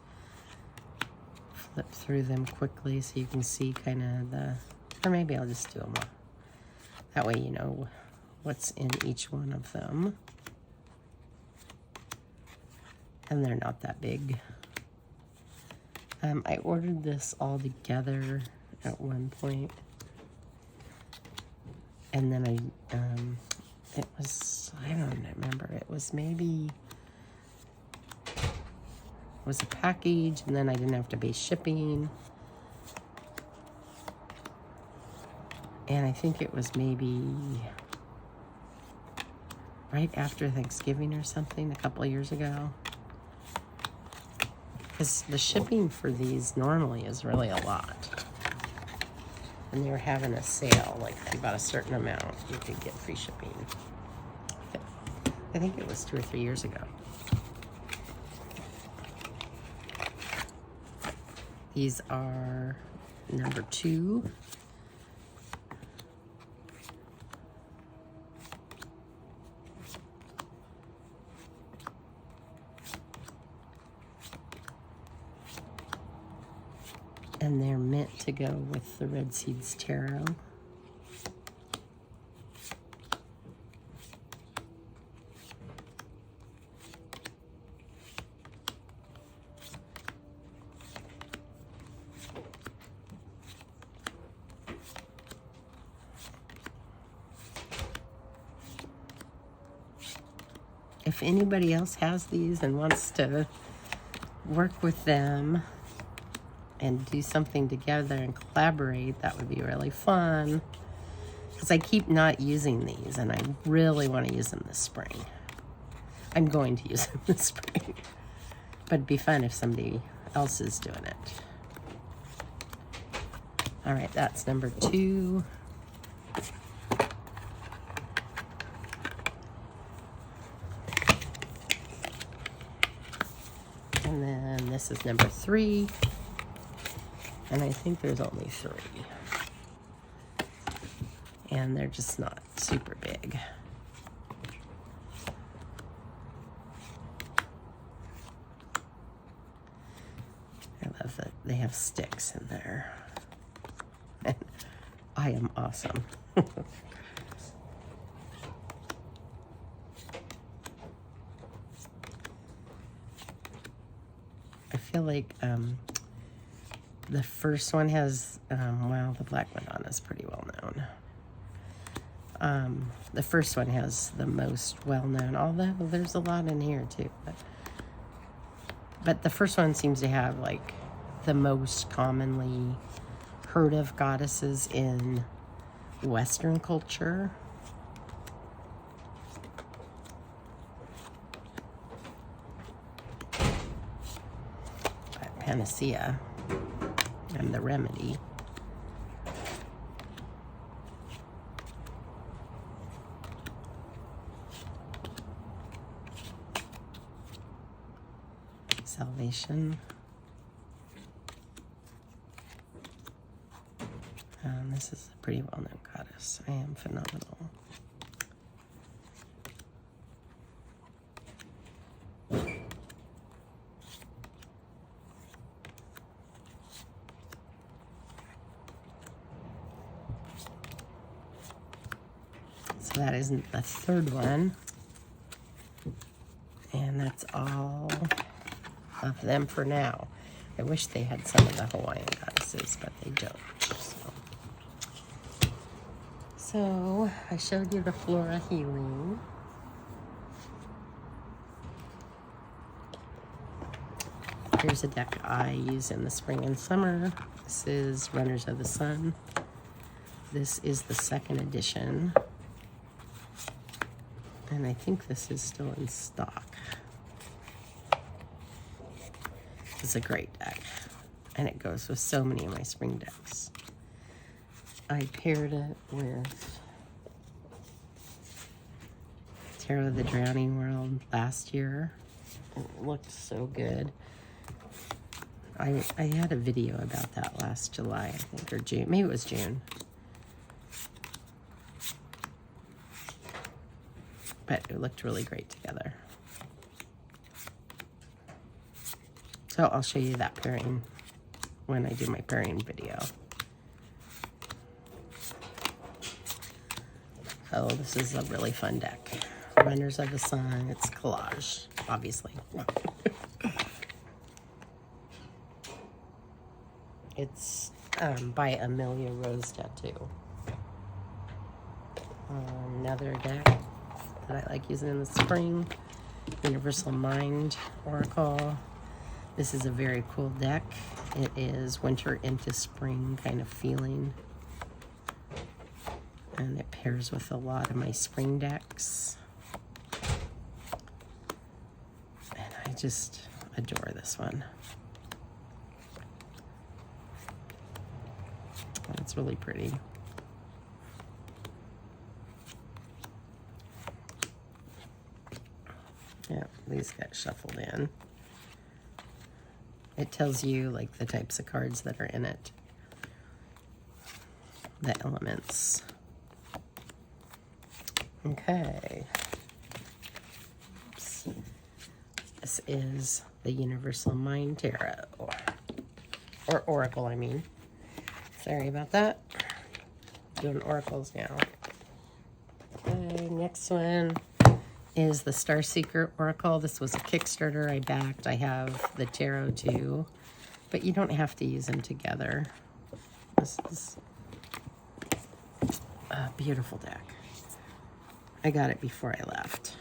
flip through them quickly so you can see kind of the, or maybe I'll just do them all. That way you know what's in each one of them. And they're not that big. I ordered this all together at one point. And then it was, I don't remember, it was maybe, it was a package, and then I didn't have to pay shipping. And I think it was maybe right after Thanksgiving or something, a couple of years ago. Because the shipping for these normally is really a lot. And they were having a sale, like if you bought a certain amount, you could get free shipping. I think it was 2 or 3 years ago. These are number 2. And they're meant to go with the Red Seeds Tarot. If anybody else has these and wants to work with them and do something together and collaborate, that would be really fun. Because I keep not using these, and I really want to use them this spring. I'm going to use them this spring. But it'd be fun if somebody else is doing it. All right, that's number 2. And then this is number 3. And I think there's only 3. And they're just not super big. I love that they have sticks in there. And I am awesome. I feel like the first one has, well, the Black Madonna is pretty well known. The first one has the most well-known, although there's a lot in here too. But the first one seems to have like the most commonly heard of goddesses in Western culture. Panacea and the Remedy. Salvation. This is a pretty well-known goddess. I am phenomenal. So that isn't the third one. And that's all of them for now. I wish they had some of the Hawaiian goddesses, but they don't. So I showed you the Flora Healing. Here's a deck I use in the spring and summer. This is Runners of the Sun. This is the 2nd edition. And I think this is still in stock. It's a great deck. And it goes with so many of my spring decks. I paired it with Tarot of the Drowning World last year. It looked so good. I had a video about that last July, I think, or June. Maybe it was June. But it looked really great together. So I'll show you that pairing when I do my pairing video. Oh, this is a really fun deck. Runners of the Sun. It's collage, obviously. It's by Amelia Rose Tattoo. Another deck that I like using in the spring, Universal Mind Oracle. This is a very cool deck. It is winter into spring kind of feeling. And it pairs with a lot of my spring decks. And I just adore this one. It's really pretty. Yeah, these got shuffled in. It tells you like the types of cards that are in it. The elements. Okay. Oops. This is the Universal Mind Tarot. Or Oracle, I mean. Sorry about that. Doing oracles now. Okay, next one is the Star Seeker Oracle. This was a Kickstarter I backed. I have the tarot too, but you don't have to use them together. This is a beautiful deck. I got it before I left.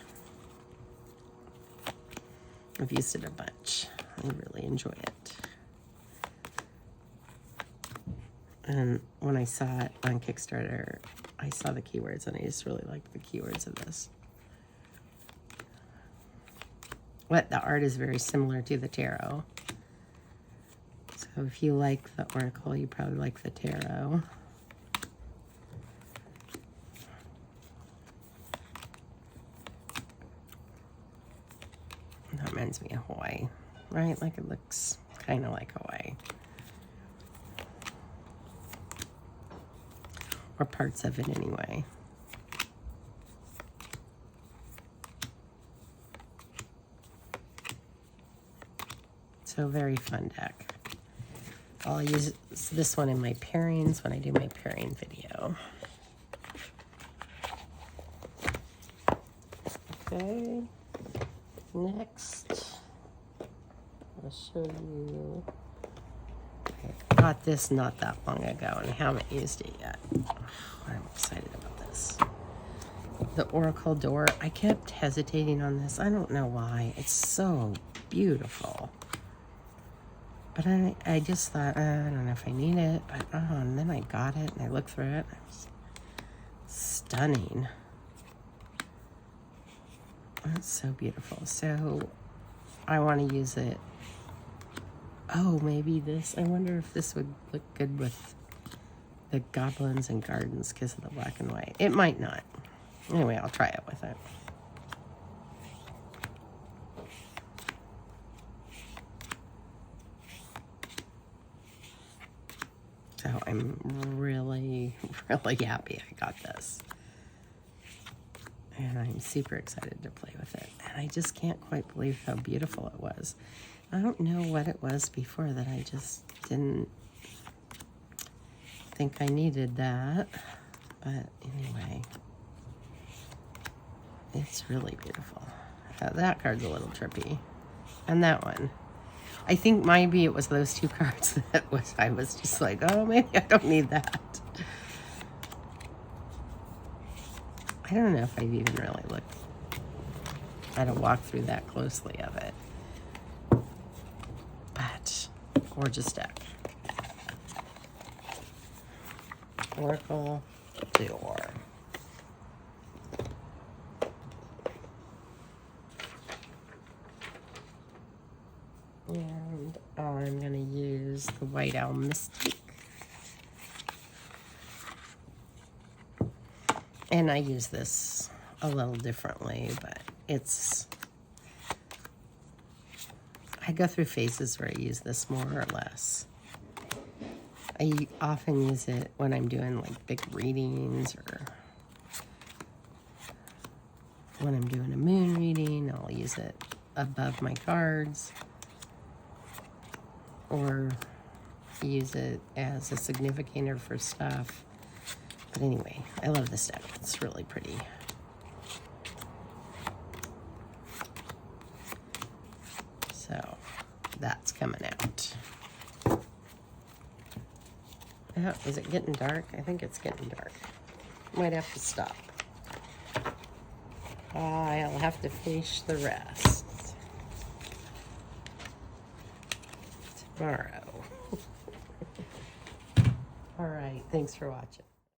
I've used it a bunch. I really enjoy it. And when I saw it on Kickstarter, I saw the keywords and I just really liked the keywords of this. But the art is very similar to the tarot. So if you like the oracle, you probably like the tarot. That reminds me of Hawaii, right? Like it looks kind of like Hawaii. Or parts of it anyway. So very fun deck. I'll use this one in my pairings when I do my pairing video. Okay, next I'll show you. I got this not that long ago and I haven't used it yet. I'm excited about this. The Oracle Door. I kept hesitating on this. I don't know why. It's so beautiful. But I just thought, I don't know if I need it. But and then I got it and I looked through it. It was stunning. That's so beautiful. So I want to use it. Oh, maybe this. I wonder if this would look good with the Goblins and Gardens because of the black and white. It might not. Anyway, I'll try it with it. So I'm really, really happy I got this. And I'm super excited to play with it. And I just can't quite believe how beautiful it was. I don't know what it was before that I just didn't think I needed that. But anyway, it's really beautiful. That card's a little trippy. And that one. I think maybe it was those two cards that I was just like, oh, maybe I don't need that. I don't know if I've even really looked at a walkthrough that closely of it. But, gorgeous deck. Oracle Dor. And I'm going to use the White Owl Mystique. And I use this a little differently, but I go through phases where I use this more or less. I often use it when I'm doing like big readings or when I'm doing a moon reading. I'll use it above my cards or use it as a significator for stuff. But anyway, I love this deck. It's really pretty. So that's coming out. Oh, is it getting dark? I think it's getting dark. Might have to stop. I'll have to finish the rest tomorrow. All right, thanks for watching.